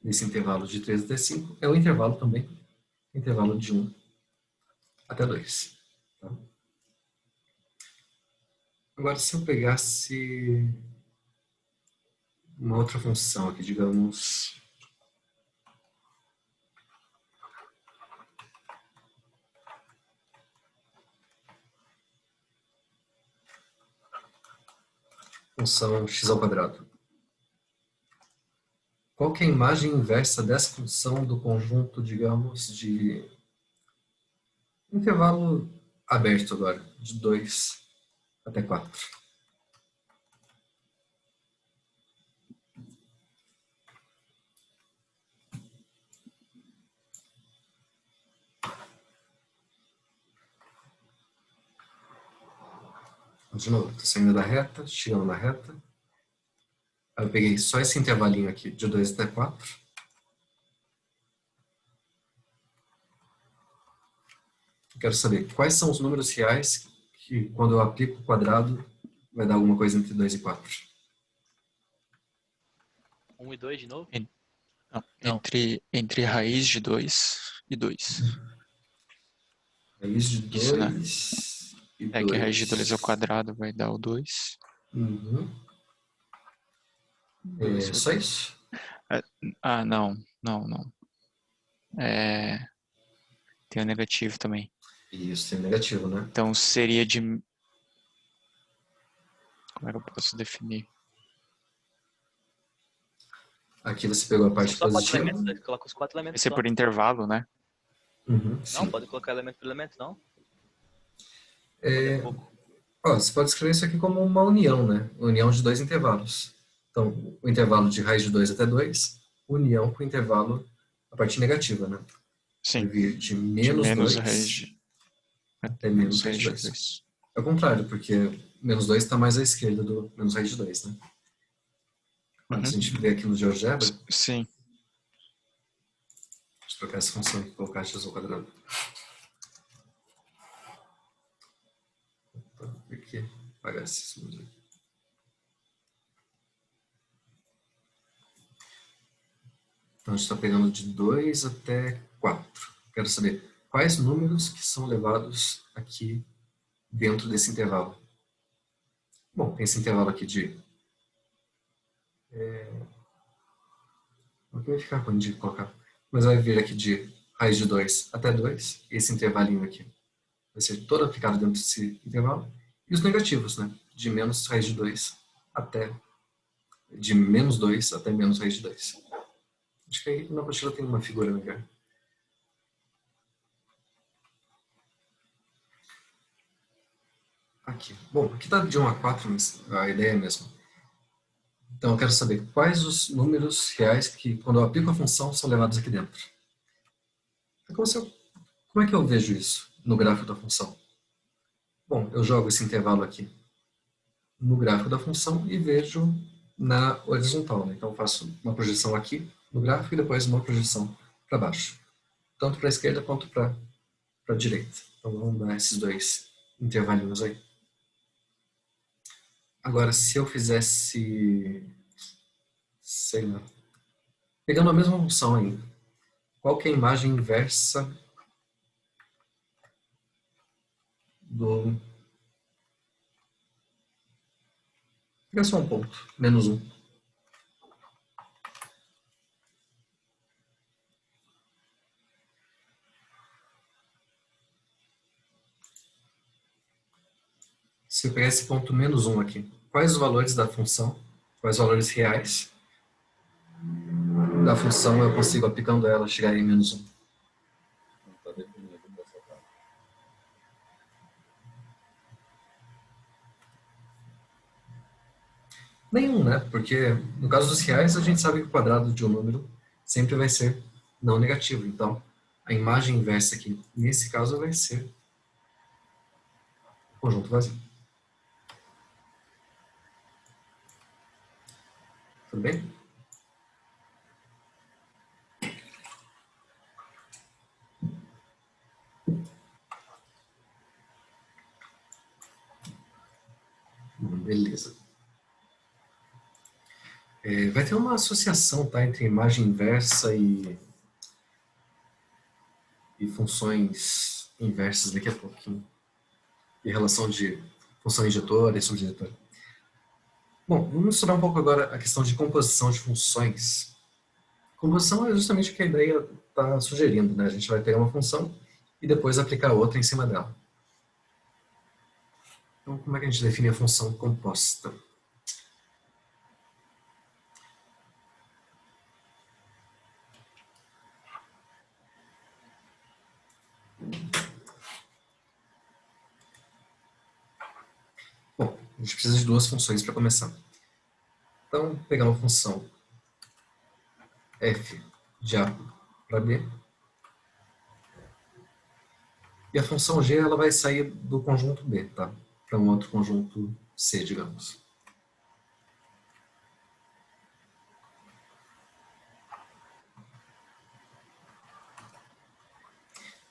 nesse intervalo de 3 até 5. É o intervalo também, intervalo de 1 até 2. Tá? Agora, se eu pegasse uma outra função aqui, digamos... função x ao quadrado. Qual que é a imagem inversa dessa função do conjunto, digamos, de intervalo aberto agora, de 2 até 4? De novo, estou saindo da reta, chegando na reta. Aí eu peguei só esse intervalinho aqui, de 2 até 4. Quero saber quais são os números reais que, quando eu aplico o quadrado, vai dar alguma coisa entre 2 e 4. 1 e 2 de novo? Não, Não. entre raiz de 2 e 2. Raiz de Isso, né? 2 e 2. É que a raiz de 2 ao quadrado vai dar o 2. É só isso? Ah, não. Tem o negativo também. Isso, tem negativo, né? Então seria de... Como é que eu posso definir? Aqui você pegou a parte São só 4 positiva. elementos, né? Coloca os 4 Vai elementos ser só. por intervalo, né? Uhum, Não, sim. pode colocar elemento por elemento, não. É, É pouco. ó, você pode escrever isso aqui como uma união, né? União de dois intervalos. Então, o intervalo de raiz de 2 até 2, união com o intervalo, a parte negativa, né? Vai Sim. vir de De menos menos 2 raiz de, até menos menos raiz raiz de de 2. 2. É o contrário, porque menos 2 está mais à esquerda do menos raiz de 2, né? Mas se a gente ver aqui no GeoGebra, Sim. deixa eu trocar essa função aqui e colocar x ao quadrado. Aqui, apagar esses números aqui. Então a gente está pegando de 2 até 4. Quero saber quais números que são levados aqui dentro desse intervalo. Bom, tem esse intervalo aqui de... Não vai ficar ruim de colocar. Mas vai vir aqui de raiz de 2 até 2. Esse intervalinho aqui vai ser todo aplicado dentro desse intervalo. E os negativos, né? De menos raiz de 2 até... De menos 2 até menos raiz de 2. Acho que aí na apostila tem uma figura melhor. Aqui. Bom, aqui está de 1 a 4, mas a ideia é a mesma. Então eu quero saber quais os números reais que, quando eu aplico a função, são levados aqui dentro. Como é que eu vejo isso no gráfico da função? Bom, eu jogo esse intervalo aqui no gráfico da função e vejo na horizontal, né? Então eu faço uma projeção aqui no gráfico e depois uma projeção para baixo. Tanto para a esquerda quanto para a direita. Então vamos dar esses dois intervalinhos aí. Agora, se eu fizesse, sei lá, pegando a mesma função ainda, qual que é a imagem inversa do... Pega só um ponto, menos 1. Se eu pegar esse ponto menos 1 aqui, quais os valores da função, quais os valores reais da função eu consigo, aplicando ela, chegar em menos 1? Não está definido dessa parte. Nenhum, né? Porque no caso dos reais, a gente sabe que o quadrado de um número sempre vai ser não negativo. Então, a imagem inversa aqui, nesse caso, vai ser conjunto vazio. Tudo bem? Beleza. Vai ter uma associação, tá, entre imagem inversa e funções inversas daqui a pouquinho. E relação de função injetora e subdiretora. Bom, vamos estudar um pouco agora a questão de composição de funções. Composição é justamente o que a ideia está sugerindo, né? A gente vai pegar uma função e depois aplicar outra em cima dela. Então, como é que a gente define a função composta? Bom, a gente precisa de duas funções para começar. Então, pegar uma função f de a para b. E a função g ela vai sair do conjunto B, tá? Para um outro conjunto C, digamos.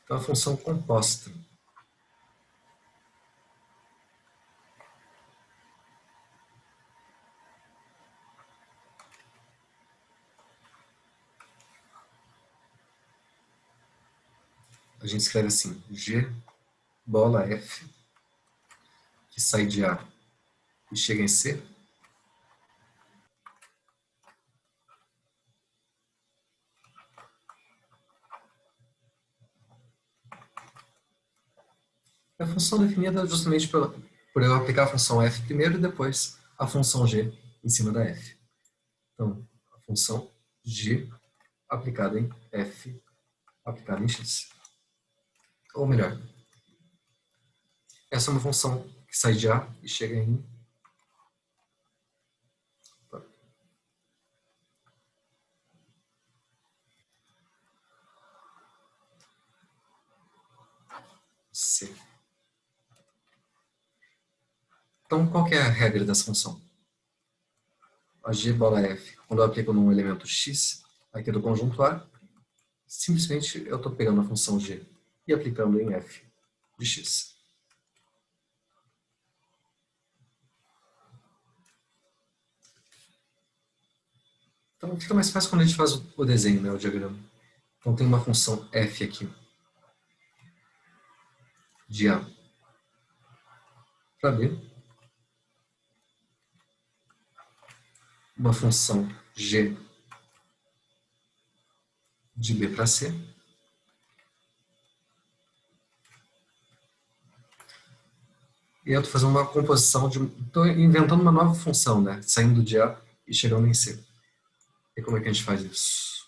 Então, a função composta. A gente escreve assim, G bola F, que sai de A e chega em C. É a função definida justamente por eu aplicar a função F primeiro e depois a função G em cima da F. Então, a função G aplicado em F aplicado em X. Ou melhor, essa é uma função que sai de A e chega em C. Então, qual que é a regra dessa função? A G bola F, quando eu aplico num elemento X, aqui do conjunto A, simplesmente eu estou pegando a função G e aplicando em F de X. Então fica mais fácil quando a gente faz o desenho, né, o diagrama. Então tem uma função F aqui, de A para B, uma função G de B para C, e eu estou fazendo uma composição de... Estou inventando uma nova função, né? Saindo de A e chegando em C. E como é que a gente faz isso?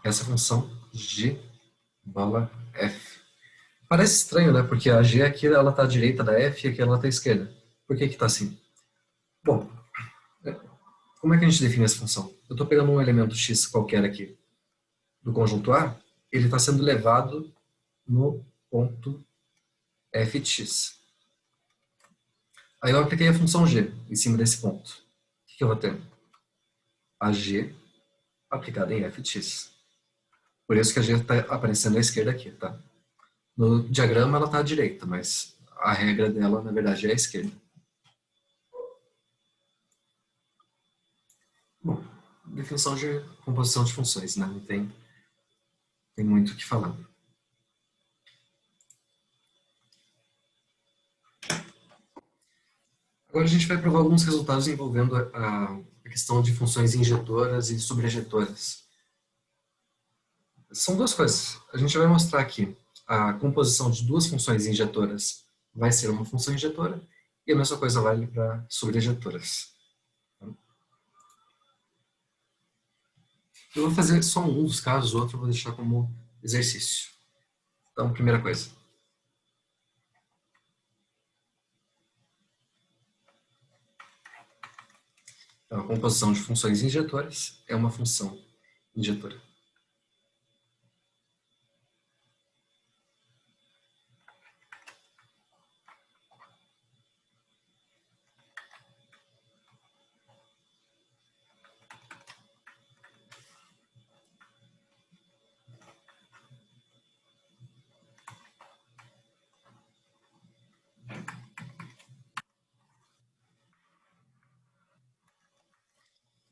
Essa função G bola F. Parece estranho, né? Porque a G aqui ela está à direita da F e aqui ela está à esquerda. Por que está assim? Bom, como é que a gente define essa função? Eu estou pegando um elemento X qualquer aqui do conjunto A, ele está sendo levado no ponto f de x. Aí eu apliquei a função g em cima desse ponto. O que eu vou ter? A g aplicada em f de x. Por isso que a g está aparecendo à esquerda aqui, tá? No diagrama ela está à direita, mas a regra dela, na verdade, é à esquerda. Bom, definição de composição de funções, né? Não tem muito o que falar. Agora a gente vai provar alguns resultados envolvendo a questão de funções injetoras e subrejetoras. São duas coisas. A gente vai mostrar aqui a composição de duas funções injetoras vai ser uma função injetora e a mesma coisa vale para subrejetoras. Eu vou fazer só um dos casos, o outro eu vou deixar como exercício. Então, primeira coisa. Então, a composição de funções injetoras é uma função injetora.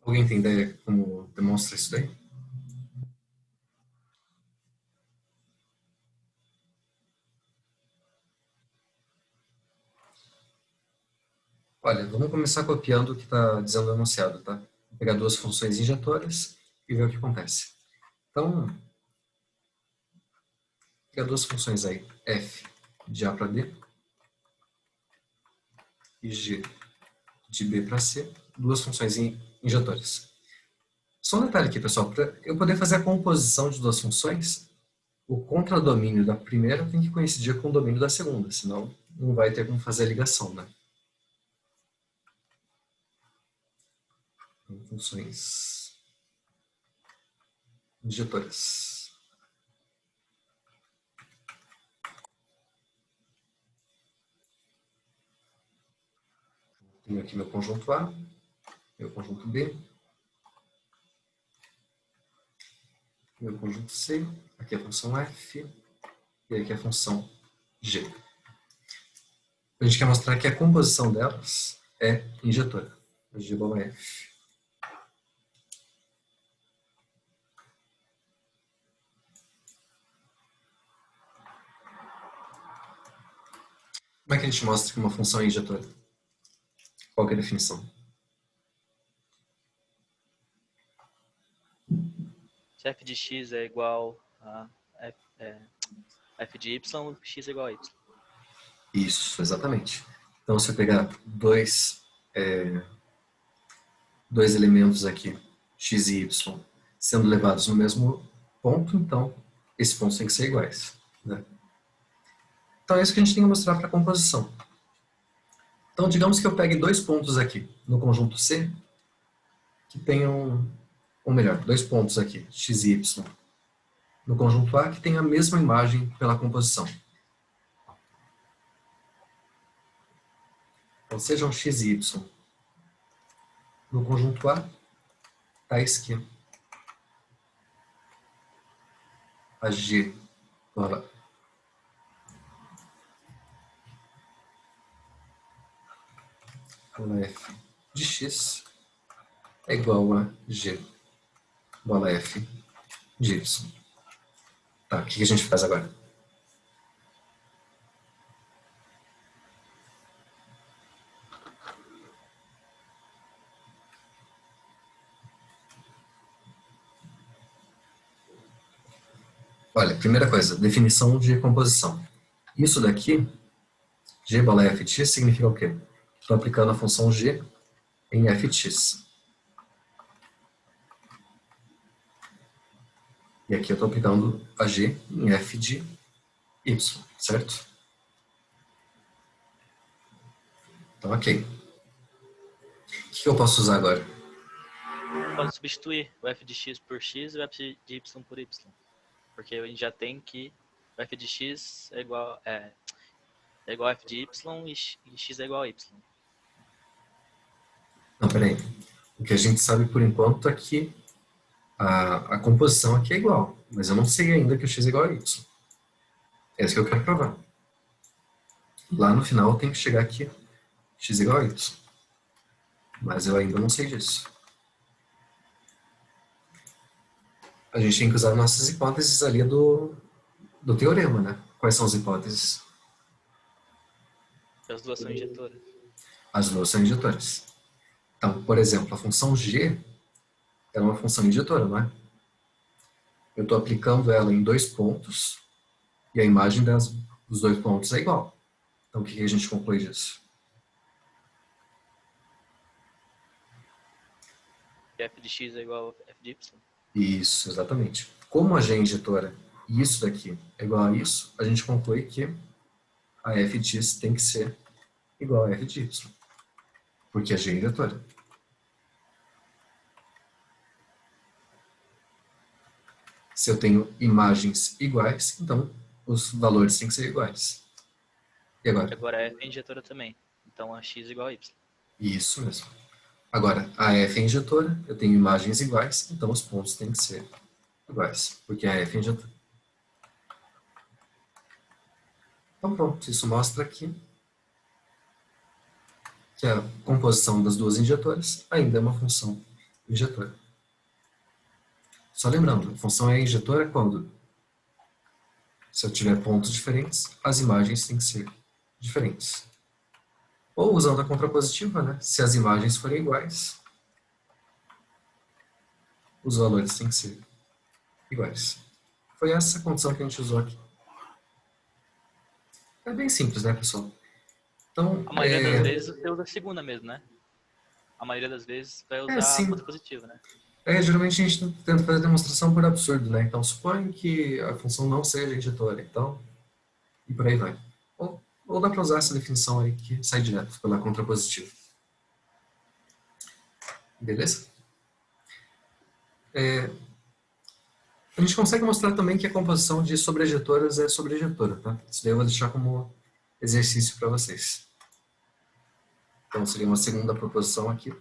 Alguém tem ideia como demonstra isso daí? Olha, vamos começar copiando o que está dizendo o enunciado, tá? Vou pegar duas funções injetoras e ver o que acontece. Então, vou pegar duas funções aí, f de A para B e g de B para C, duas funções injetoras. Só um detalhe aqui, pessoal, para eu poder fazer a composição de duas funções, o contradomínio da primeira tem que coincidir com o domínio da segunda, senão não vai ter como fazer a ligação, né? Então, funções injetoras. Tenho aqui meu conjunto A, meu conjunto B, meu conjunto C, aqui a função F e aqui a função G. A gente quer mostrar que a composição delas é injetora, G bola F. Como é que a gente mostra que uma função é injetora? Qual que é a definição? Se f de x é igual a f de y, x é igual a y. Isso, exatamente. Então, se eu pegar dois dois elementos aqui, x e y, sendo levados no mesmo ponto, então esses pontos têm que ser iguais, né? Então é isso que a gente tem que mostrar para a composição. Então digamos que eu pegue dois pontos aqui no conjunto C, que tenham, ou melhor, dois pontos aqui, x e y, no conjunto A, que tem a mesma imagem pela composição. Então sejam x e y no conjunto A, tais que a G igual a F de x é igual a G igual a F de y. Tá, o que a gente faz agora? Olha, primeira coisa, definição de composição. Isso daqui, G igual a F de x, significa o quê? Estou aplicando a função G em F de x. E aqui eu estou aplicando a G em F de y, certo? Então, ok. O que eu posso usar agora? Pode substituir o f de x por x e o f de y por y. Porque a gente já tem que o f de x é igual a f de y e x é igual a y. Não, peraí. O que a gente sabe por enquanto é que a composição aqui é igual, mas eu não sei ainda que o x é igual a y. É isso que eu quero provar. Lá no final eu tenho que chegar aqui, x é igual a y. Mas eu ainda não sei disso. A gente tem que usar nossas hipóteses ali do teorema, né? Quais são as hipóteses? As duas são injetoras. As duas são injetoras. Então, por exemplo, a função g é uma função injetora, não é? Eu estou aplicando ela em dois pontos e a imagem dos dois pontos é igual. Então, o que a gente conclui disso? F de x é igual a f de y. Isso, exatamente. Como a g é injetora e isso daqui é igual a isso, a gente conclui que a f de x tem que ser igual a f de y. Porque a g é injetora. Se eu tenho imagens iguais, então os valores têm que ser iguais. E agora? Agora a f é injetora também. Então a x é igual a y. Isso mesmo. Agora, a f é injetora, eu tenho imagens iguais, então os pontos têm que ser iguais, porque a f é injetora. Então pronto, isso mostra aqui que a composição das duas injetoras ainda é uma função injetora. Só lembrando, a função é injetora quando, se eu tiver pontos diferentes, as imagens têm que ser diferentes. Ou usando a contrapositiva, né? Se as imagens forem iguais, os valores têm que ser iguais. Foi essa condição que a gente usou aqui. É bem simples, né, pessoal? Então, A maioria das vezes você usa a segunda mesmo, né? A maioria das vezes vai usar sim. a contrapositiva, né? Geralmente a gente tenta fazer demonstração por absurdo, né? Então, suponha que a função não seja injetora, então, e por aí vai. Ou dá para usar essa definição aí que sai direto pela contrapositiva. Beleza? A gente consegue mostrar também que a composição de sobrejetoras é sobrejetora, tá? Isso daí eu vou deixar como exercício para vocês. Então, seria uma segunda proposição aqui.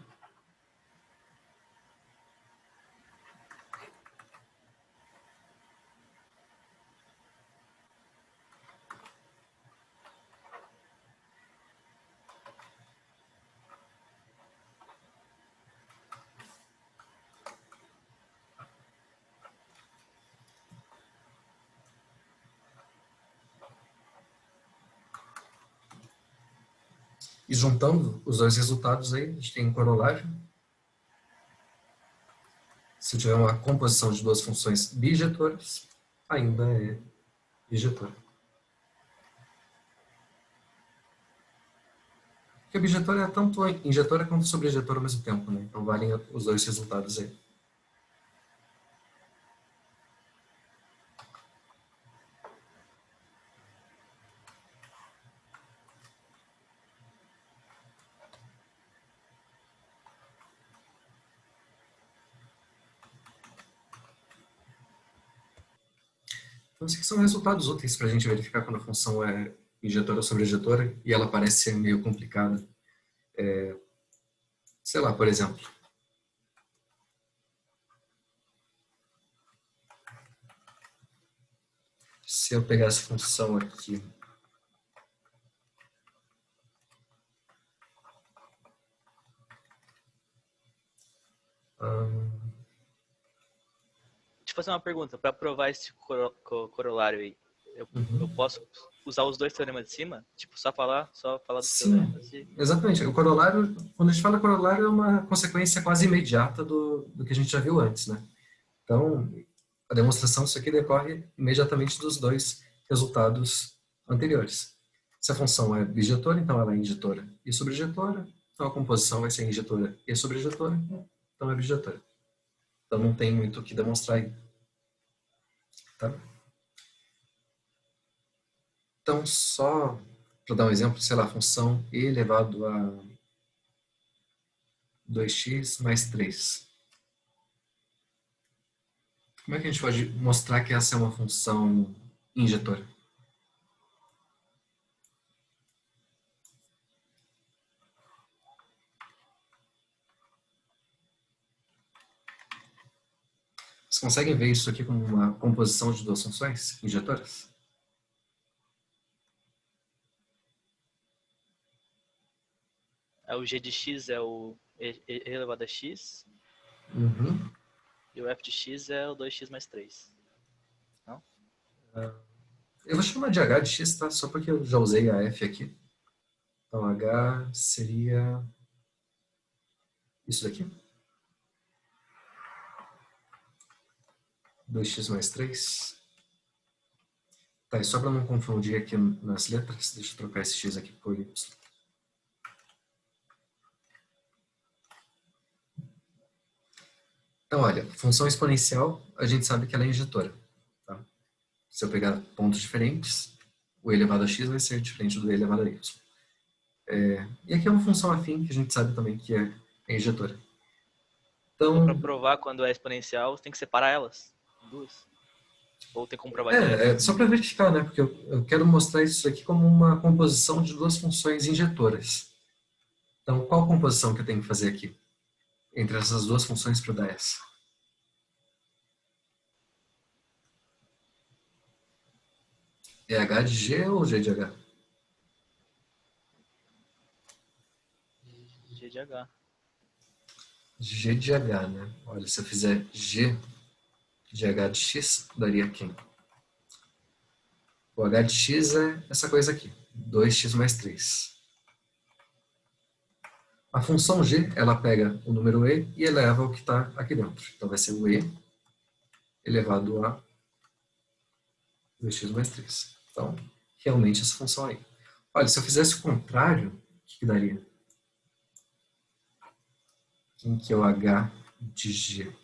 E juntando os dois resultados aí, a gente tem um corolário. Se eu tiver uma composição de duas funções bijetoras, ainda é bijetora. Porque a objetora é tanto injetora quanto sobrejetora ao mesmo tempo, né? Então valem os dois resultados aí. Então, esses são resultados úteis para a gente verificar quando a função é injetora ou sobrejetora e ela parece ser meio complicada. Sei lá, por exemplo, se eu pegar essa função aqui, Deixa eu fazer uma pergunta. Para provar esse corolário aí, eu posso usar os dois teoremas de cima? Tipo, só falar dos sim, teoremas e... exatamente. O corolário, quando a gente fala corolário, é uma consequência quase imediata do que a gente já viu antes, né? Então, a demonstração disso aqui decorre imediatamente dos dois resultados anteriores. Se a função é bijetora, então ela é injetora e sobrejetora. Então a composição vai ser injetora e sobrejetora, então é bijetora. Então não tem muito o que demonstrar aí. Tá? Então, só para dar um exemplo, sei lá, a função e elevado a 2x mais 3. Como é que a gente pode mostrar que essa é uma função injetora? Vocês conseguem ver isso aqui como uma composição de duas funções injetoras? O g de x é o e elevado a x Uhum. e o f de x é o 2x mais 3. Não? Eu vou chamar de h de x, tá? Só porque eu já usei a f aqui. Então, h seria isso daqui. 2x mais 3. Tá, e só para não confundir aqui nas letras, deixa eu trocar esse x aqui por y. Então, olha, função exponencial, a gente sabe que ela é injetora. Tá? Se eu pegar pontos diferentes, o e elevado a x vai ser diferente do e elevado a y. E aqui é uma função afim, que a gente sabe também que é injetora. Então, para Então, provar quando é exponencial, você tem que separar elas. Duas. Ou tem como provar direto. só para verificar, né? Porque eu quero mostrar isso aqui como uma composição de duas funções injetoras. Então, qual composição que eu tenho que fazer aqui? Entre essas duas funções para dar essa? É h de g ou g de h? G de H. G de h, né? Olha, se eu fizer g de h de x, daria quem? O h de x é essa coisa aqui, 2x mais 3. A função g, ela pega o número e e eleva o que está aqui dentro. Então vai ser o e elevado a 2x mais 3. Então, realmente essa função aí. Olha, se eu fizesse o contrário, o que daria? Quem que é o h de g?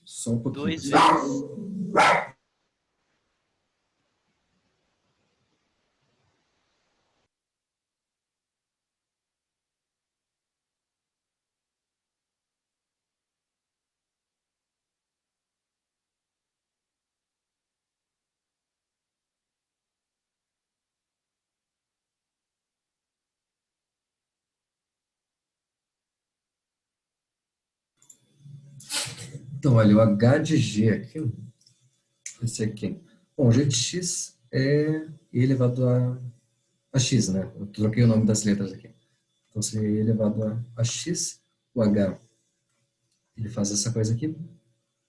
Só um pouquinho. 2 vezes. Então, olha, o h de g aqui, esse aqui. Bom, o g de x é e elevado a x, né? Eu troquei o nome das letras aqui. Então, seria e elevado a x, o h, ele faz essa coisa aqui,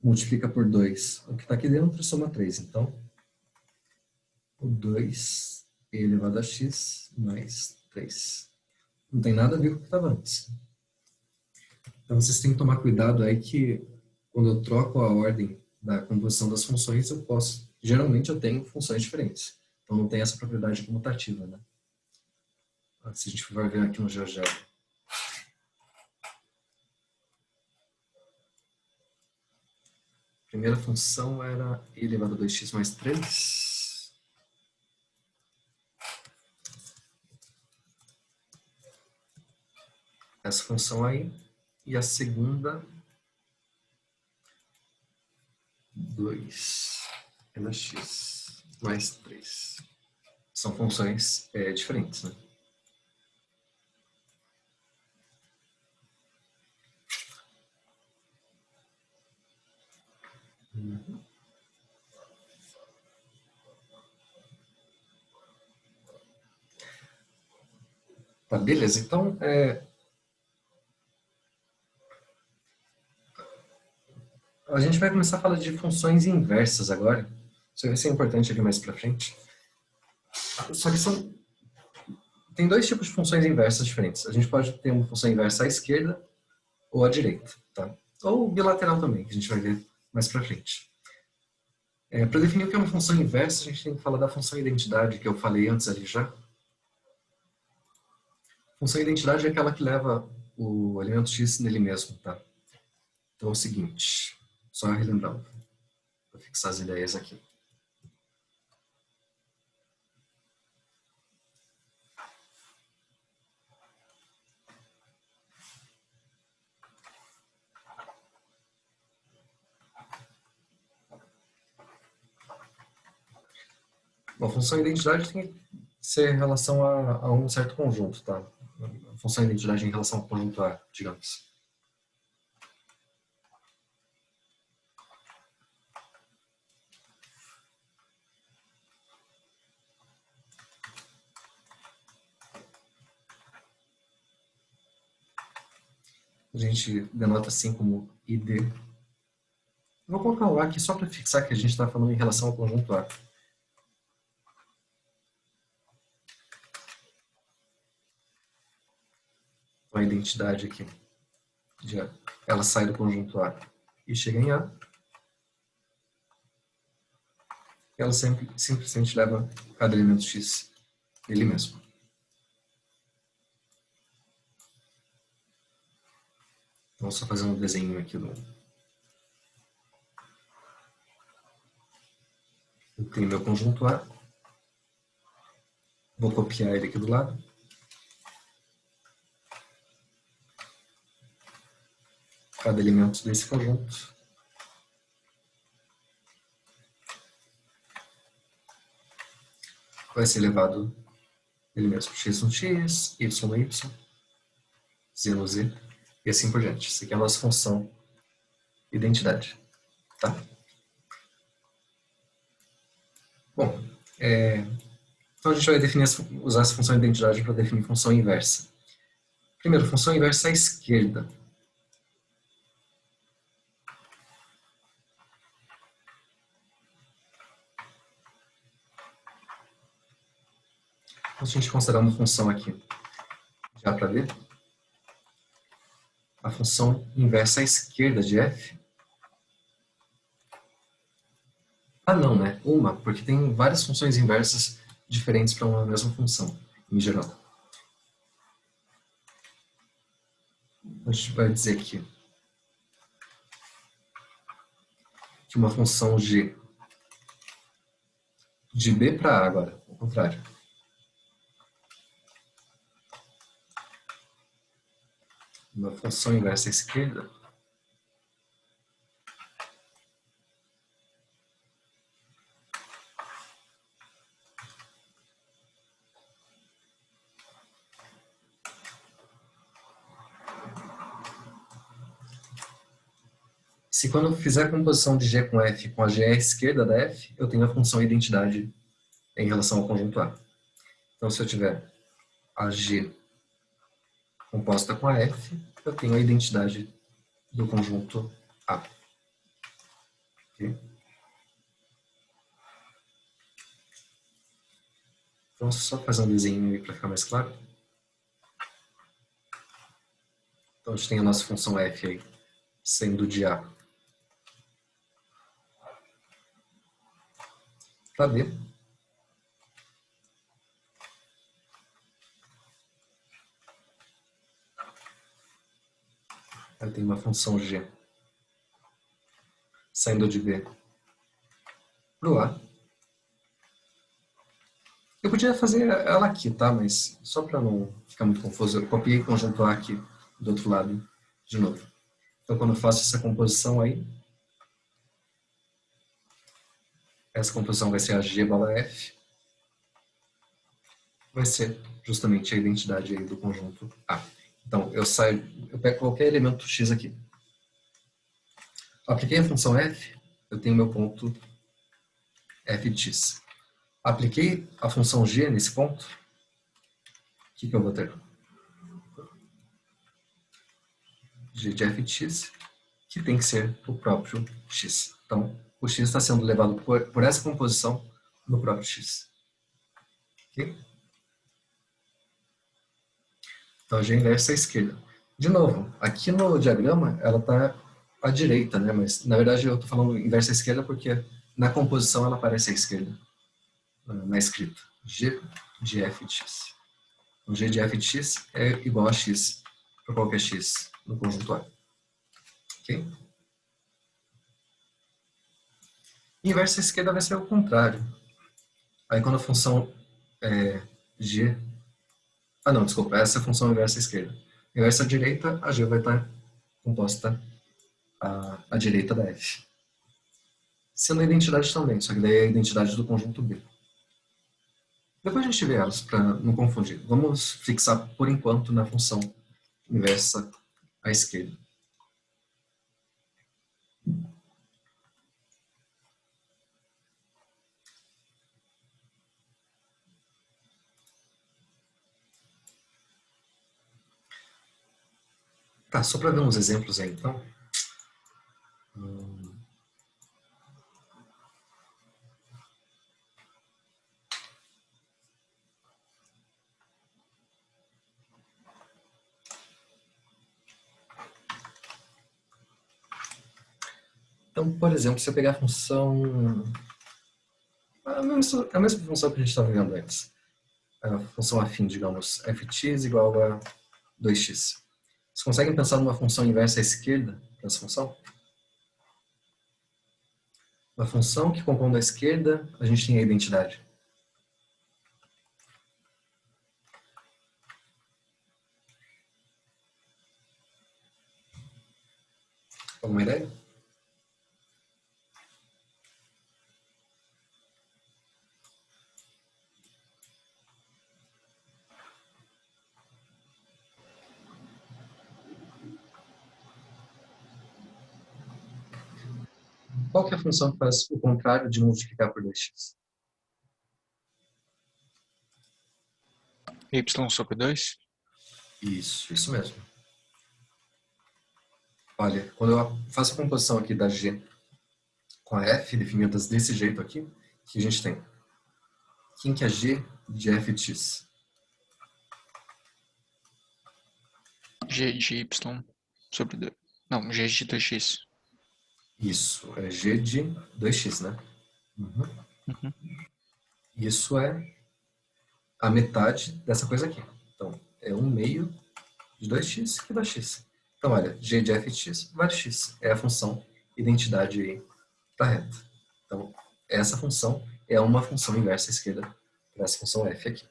multiplica por 2 o que está aqui dentro e soma 3. Então, o 2 e elevado a x mais 3. Não tem nada a ver com o que estava antes. Então, vocês têm que tomar cuidado aí que quando eu troco a ordem da composição das funções, eu posso, geralmente eu tenho funções diferentes. Então não tem essa propriedade comutativa, né? Se a gente for ver aqui no GeoGebra. A primeira função era e elevado a 2x mais 3. Essa função aí. E a segunda, 2 na x mais 3. São funções diferentes, né? Tá, beleza. Então, a gente vai começar a falar de funções inversas agora. Isso vai ser importante aqui mais pra frente. Só que tem dois tipos de funções inversas diferentes. A gente pode ter uma função inversa à esquerda ou à direita, tá? Ou bilateral também, que a gente vai ver mais pra frente. Para definir o que é uma função inversa, a gente tem que falar da função identidade, que eu falei antes ali já. Função identidade é aquela que leva o elemento x nele mesmo, tá? Então é o seguinte, só relembrando, para fixar as ideias aqui. Uma função identidade tem que ser em relação a um certo conjunto, tá? A função identidade em relação ao conjunto A, digamos. A gente denota assim como ID. Vou colocar o A aqui só para fixar que a gente está falando em relação ao conjunto A. A identidade aqui, ela sai do conjunto A e chega em A. Ela simplesmente leva cada elemento x ele mesmo. Vou só fazer um desenho aqui do... Eu tenho meu conjunto A. Vou copiar ele aqui do lado. Cada elemento desse conjunto vai ser levado ele mesmo. X no x, y no y, z no z, e assim por diante. Isso aqui é a nossa função identidade. Tá? Bom, então a gente vai usar essa função identidade para definir função inversa. Primeiro, função inversa à esquerda. Então, se a gente considerar uma função aqui, já para ver, a função inversa à esquerda de f. Ah, não, né? Uma, porque tem várias funções inversas diferentes para uma mesma função, em geral. A gente vai dizer aqui que uma função g de b para a agora, ao contrário. Uma função inversa à esquerda se quando eu fizer a composição de g com f com a g à esquerda da f, eu tenho a função identidade em relação ao conjunto A. Então, se eu tiver a g composta com a f, eu tenho a identidade do conjunto A. Okay? Então, só fazer um desenho aí para ficar mais claro. Então, a gente tem a nossa função f aí, sendo de A para B. Eu tenho uma função G saindo de B para o A. Eu podia fazer ela aqui, tá? Mas só para não ficar muito confuso, eu copiei o conjunto A aqui do outro lado de novo. Então, quando eu faço essa composição aí, essa composição vai ser a G bola F, vai ser justamente a identidade aí do conjunto A. Então, eu pego qualquer elemento X aqui. Apliquei a função F, eu tenho meu ponto f de x. Apliquei a função g nesse ponto, o que eu vou ter? G de f de x, que tem que ser o próprio x. Então, o x está sendo levado por essa composição no próprio x. Ok? Então, a g inversa é a esquerda. De novo, aqui no diagrama, ela está à direita, né? Mas, na verdade, eu estou falando inversa à esquerda porque na composição ela aparece à esquerda, na escrita. G de f de x. Então, g de f de x é igual a x para qualquer x no conjunto A. Ok? Inversa à esquerda vai ser o contrário. Aí quando a função é g... Ah, não, desculpa. Essa é a função inversa à esquerda. Inversa à direita, a g vai estar composta à direita da f. Sendo a identidade também, só que daí é a identidade do conjunto B. Depois a gente vê elas, para não confundir. Vamos fixar, por enquanto, na função inversa à esquerda. Tá, só para ver uns exemplos aí, então. Então, por exemplo, se eu pegar a função... A mesma função que a gente estava vendo antes. A função afim, digamos, f de x igual a 2x. Vocês conseguem pensar numa função inversa à esquerda para essa função? Uma função que compondo à esquerda, a gente tem a identidade. Alguma ideia? Qual que é a função que faz o contrário de multiplicar por 2x? Y sobre 2? Isso mesmo. Olha, quando eu faço a composição aqui da g com a f definidas desse jeito aqui, o que a gente tem? Quem que é g de f de x? G de Y sobre 2. Não, G de 2x. Isso, é g de 2x, né? Uhum. Isso é a metade dessa coisa aqui. Então, é 1/2 de 2x que dá x. Então, olha, g de f de x vale x. É a função identidade aí da reta. Então, essa função é uma função inversa à esquerda para essa função f aqui.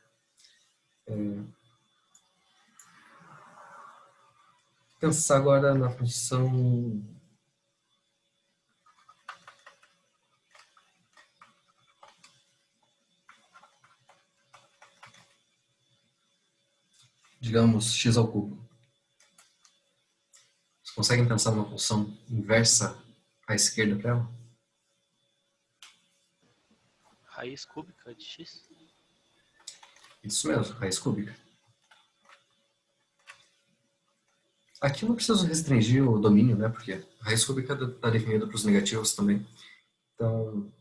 Pensar agora na função... digamos, x ao cubo. Vocês conseguem pensar numa função inversa à esquerda para ela? Raiz cúbica de x? Isso mesmo, raiz cúbica. Aqui eu não preciso restringir o domínio, né? Porque a raiz cúbica está definida para os negativos também. Então,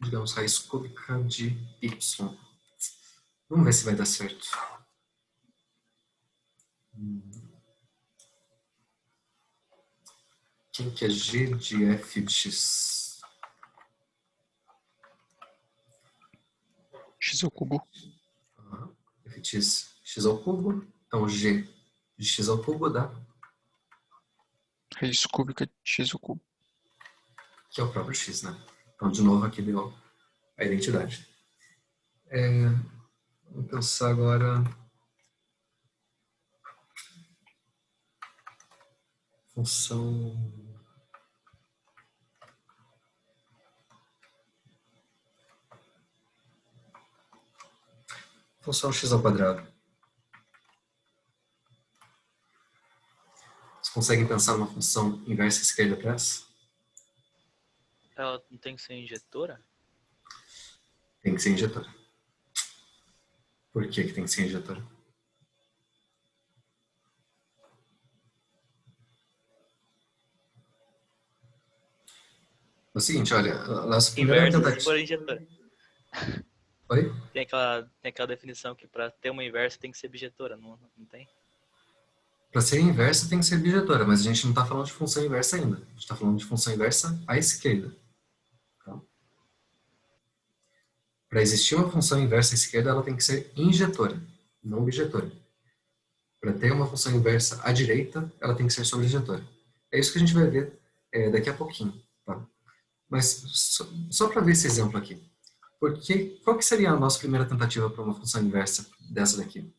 digamos, raiz cúbica de y. Vamos ver se vai dar certo. Quem que é g de f de x? x ao cubo. Aham. f de x ao cubo. Então, g de x ao cubo dá, Raiz cúbica de x ao cubo. que é o próprio x, né? Então, de novo, aqui deu a identidade. Vamos pensar agora... Função... Função x ao quadrado. Vocês conseguem pensar numa função inversa esquerda para essa? Ela não tem que ser injetora? Tem que ser injetora. Por que que tem que ser injetora? É o seguinte, olha, a nossa primeira Inversa se tentativa... for injetora. Oi? Tem aquela definição que para ter uma inversa tem que ser bijetora, não tem? Para ser inversa tem que ser bijetora, mas a gente não está falando de função inversa ainda. A gente está falando de função inversa à esquerda. Tá? Para existir uma função inversa à esquerda, ela tem que ser injetora, não bijetora. Para ter uma função inversa à direita, ela tem que ser sobrejetora. É isso que a gente vai ver daqui a pouquinho. Tá? Mas só para ver esse exemplo aqui. Qual que seria a nossa primeira tentativa para uma função inversa dessa daqui?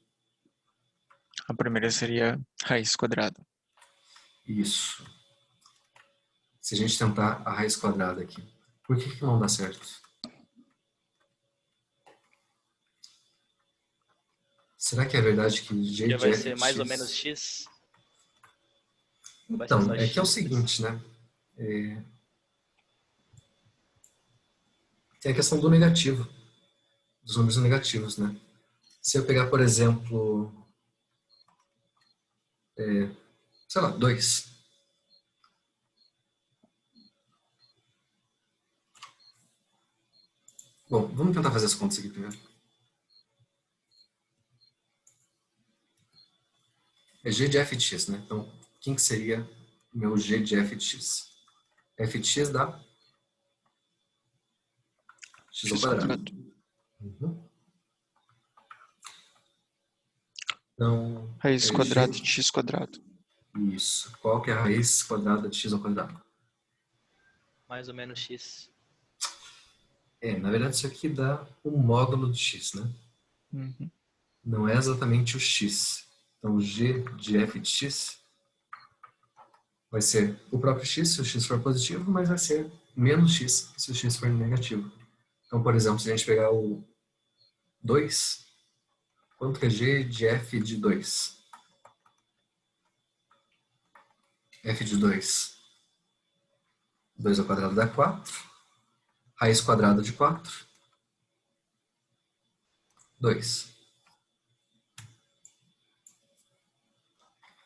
A primeira seria raiz quadrada. Isso. Se a gente tentar a raiz quadrada aqui, por que não dá certo? Será que é verdade que g Que de vai f ser de mais x... ou menos x. Vai Então, ser só é que é o x. seguinte, né? Tem a questão do negativo, dos números negativos, né? Se eu pegar, por exemplo, sei lá, 2. Bom, vamos tentar fazer as contas aqui primeiro. É g de f de x, né? Então, quem que seria o meu g de f de x? F de x dá x ao X quadrado. quadrado. Uhum. Então, Raiz é quadrada g... de x quadrado. Isso. Qual que é a raiz quadrada de x ao quadrado? Mais ou menos x. Na verdade, isso aqui dá o módulo de x, né? Uhum. Não é exatamente o x. Então, g de f de x vai ser o próprio x se o x for positivo, mas vai ser menos x se o x for negativo. Então, por exemplo, se a gente pegar o 2, quanto que é g de f de 2? F de 2. 2 ao quadrado dá 4. Raiz quadrada de 4. 2.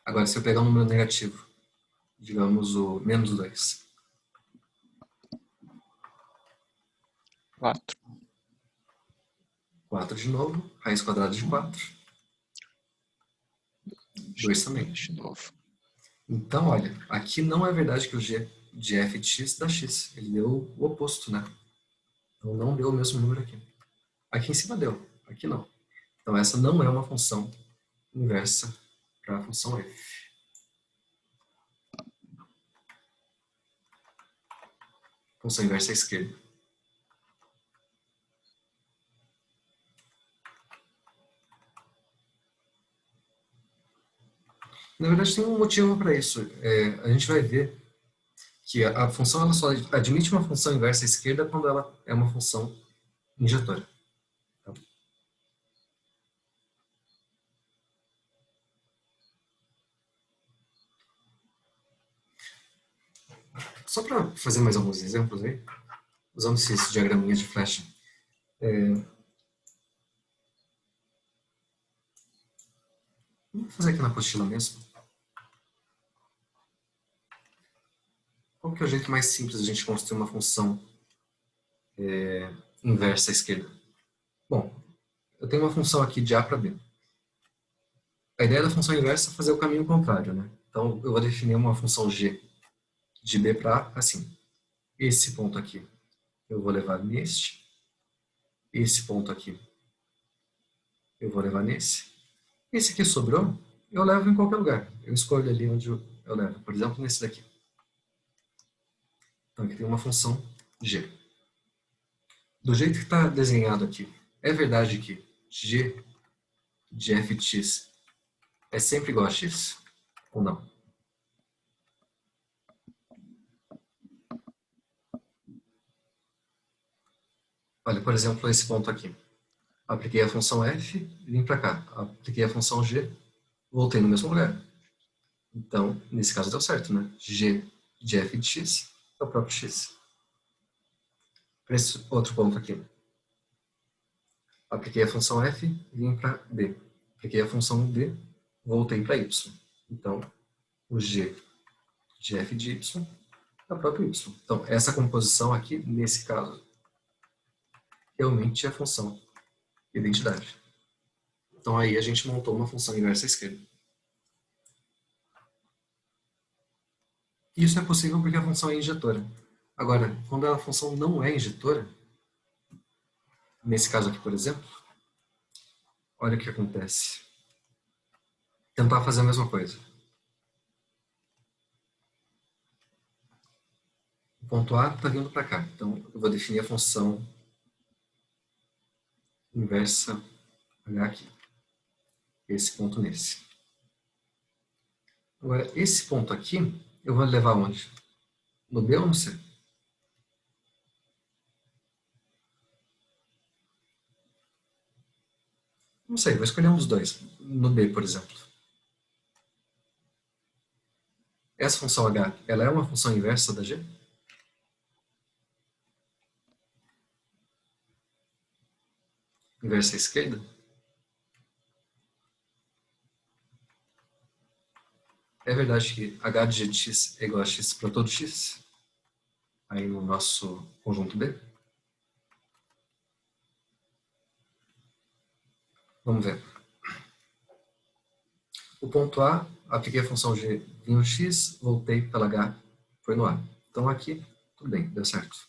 Agora, se eu pegar um número negativo, digamos o menos 2. 4. 4 de novo. Raiz quadrada de 4. 2 também. De novo. Então, olha, aqui não é verdade que o g de f de x dá x. Ele deu o oposto, né? Então, não deu o mesmo número aqui. Aqui em cima deu, aqui não. Então, essa não é uma função inversa para a função f. Função inversa à esquerda. Na verdade, tem um motivo para isso. A gente vai ver que a função ela só admite uma função inversa à esquerda quando ela é uma função injetora. Tá? Só para fazer mais alguns exemplos aí, usando esses diagraminhas de flecha. Vamos fazer aqui na apostila mesmo. Qual que é o jeito mais simples de a gente construir uma função inversa à esquerda? Bom, eu tenho uma função aqui de A para B. A ideia da função inversa é fazer o caminho contrário, né? Então, eu vou definir uma função g de B para A assim. Esse ponto aqui eu vou levar neste. Esse ponto aqui eu vou levar nesse. Esse aqui sobrou, eu levo em qualquer lugar. Eu escolho ali onde eu levo. Por exemplo, nesse daqui. Então aqui tem uma função g. Do jeito que está desenhado aqui, é verdade que g de f de x é sempre igual a x? Ou não? Olha, por exemplo, esse ponto aqui. Apliquei a função f, vim para cá. Apliquei a função g, voltei no mesmo lugar. Então, nesse caso deu certo, né? G de f de x é o próprio x. Para esse outro ponto aqui. Apliquei a função f, vim para d. Apliquei a função d, voltei para y. Então, o g de f de y é o próprio y. Então, essa composição aqui, nesse caso, realmente é a função identidade. Então, aí a gente montou uma função inversa à esquerda. Isso é possível porque a função é injetora. Agora, quando a função não é injetora, nesse caso aqui, por exemplo, olha o que acontece. Tentar fazer a mesma coisa. O ponto A está vindo para cá. Então, eu vou definir a função inversa H aqui. Esse ponto nesse. Agora, esse ponto aqui, eu vou levar onde? No B ou no C? Não sei, vou escolher um dos dois. No B, por exemplo. Essa função H, ela é uma função inversa da G? Inversa à esquerda? É verdade que h de g de x é igual a x para todo x? Aí no nosso conjunto B? Vamos ver. O ponto A, apliquei a função g, vim no x, voltei pela h, foi no A. Então aqui, tudo bem, deu certo.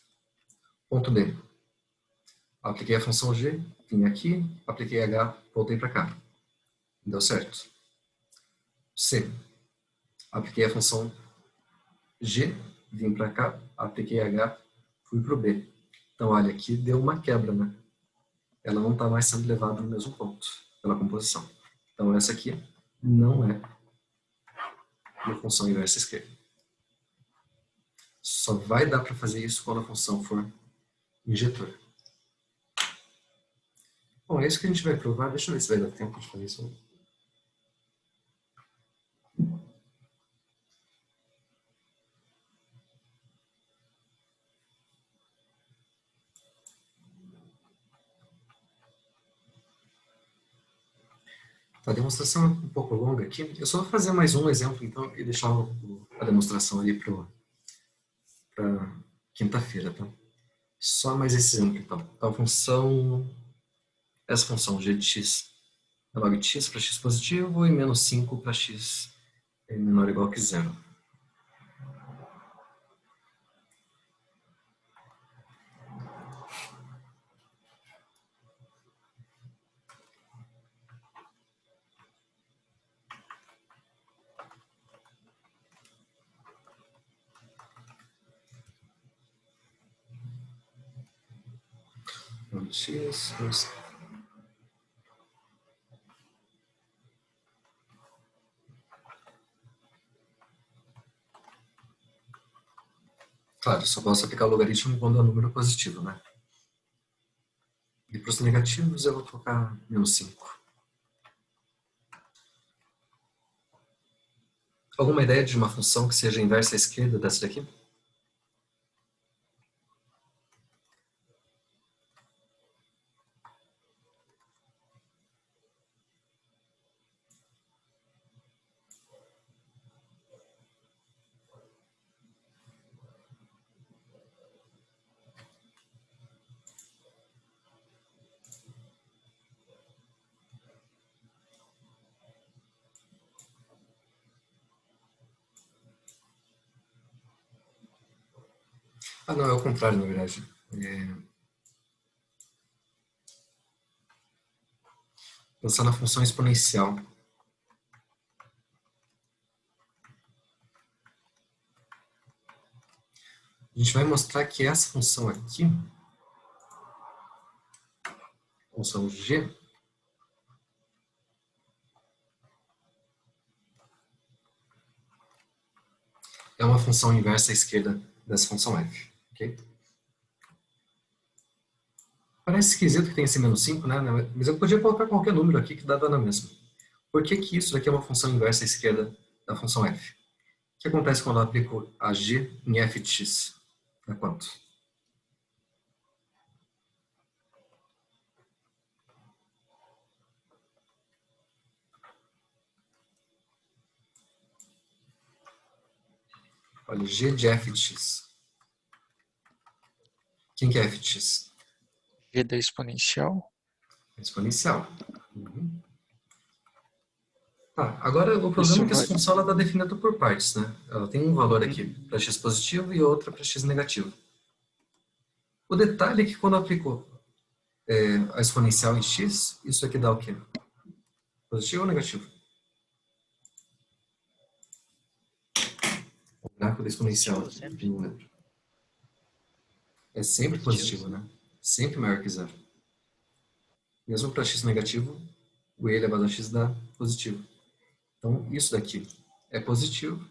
Ponto B. Apliquei a função g, vim aqui, apliquei h, voltei para cá. Deu certo. C. Apliquei a função g, vim para cá, apliquei h, fui para o B. Então, olha, aqui deu uma quebra, né? Ela não está mais sendo levada no mesmo ponto, pela composição. Então, essa aqui não é uma função inversa esquerda. Só vai dar para fazer isso quando a função for injetora. Bom, é isso que a gente vai provar. Deixa eu ver se vai dar tempo de fazer isso. A demonstração é um pouco longa aqui. Eu só vou fazer mais um exemplo, então, e deixar a demonstração ali para quinta-feira, tá? Só mais esse exemplo, então. Então, essa função g de x é log de x para x positivo e menos 5 para x menor ou igual que zero. X, claro, só posso aplicar o logaritmo quando é um número positivo, né? E para os negativos eu vou colocar menos 5. Alguma ideia de uma função que seja inversa à esquerda dessa daqui? Ah, não, é o contrário, na verdade. Pensar na função exponencial. A gente vai mostrar que essa função aqui, função g, é uma função inversa à esquerda dessa função f. Okay? Parece esquisito que tem esse menos 5, né? Mas eu podia colocar qualquer número aqui que dá na mesma. Por que que isso daqui é uma função inversa à esquerda da função f? O que acontece quando eu aplico a g em f de x? É quanto? Olha, g de f de x. Quem que é f de x? G da exponencial. Exponencial. Uhum. Tá, agora o problema Isso é que essa vai- função ela está definida por partes, né? Ela tem um valor aqui para x positivo e outra para x negativo. O detalhe é que quando eu aplico a exponencial em x, isso aqui dá o quê? Positivo ou negativo? O gráfico da exponencial, Positivo sempre. não lembro. É sempre positivo, né? Sempre maior que zero. Mesmo para x negativo, o e elevado a x dá positivo. Então, isso daqui é positivo.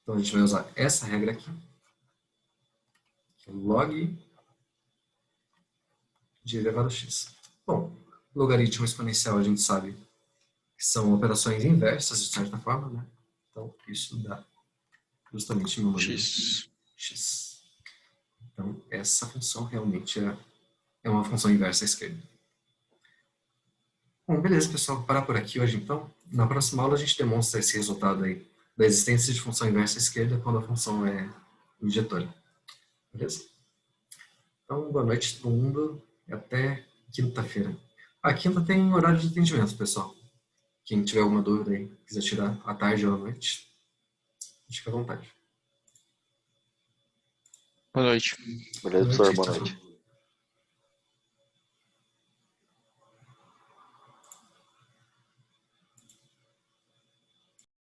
Então, a gente vai usar essa regra aqui. Que é log de elevado a x. Bom, logaritmo exponencial a gente sabe que são operações inversas, de certa forma, né? Então, isso dá justamente número X. x. Então, essa função realmente é uma função inversa à esquerda. Bom, beleza, pessoal. Vou parar por aqui hoje, então. Na próxima aula, a gente demonstra esse resultado aí da existência de função inversa à esquerda quando a função é injetora. Beleza? Então, boa noite a todo mundo e até quinta-feira. A quinta tem horário de atendimento, pessoal. Quem tiver alguma dúvida aí, quiser tirar à tarde ou à noite, fica à vontade. Boa noite. Beleza, Boa professor? noite, Boa tchau, noite. tchau.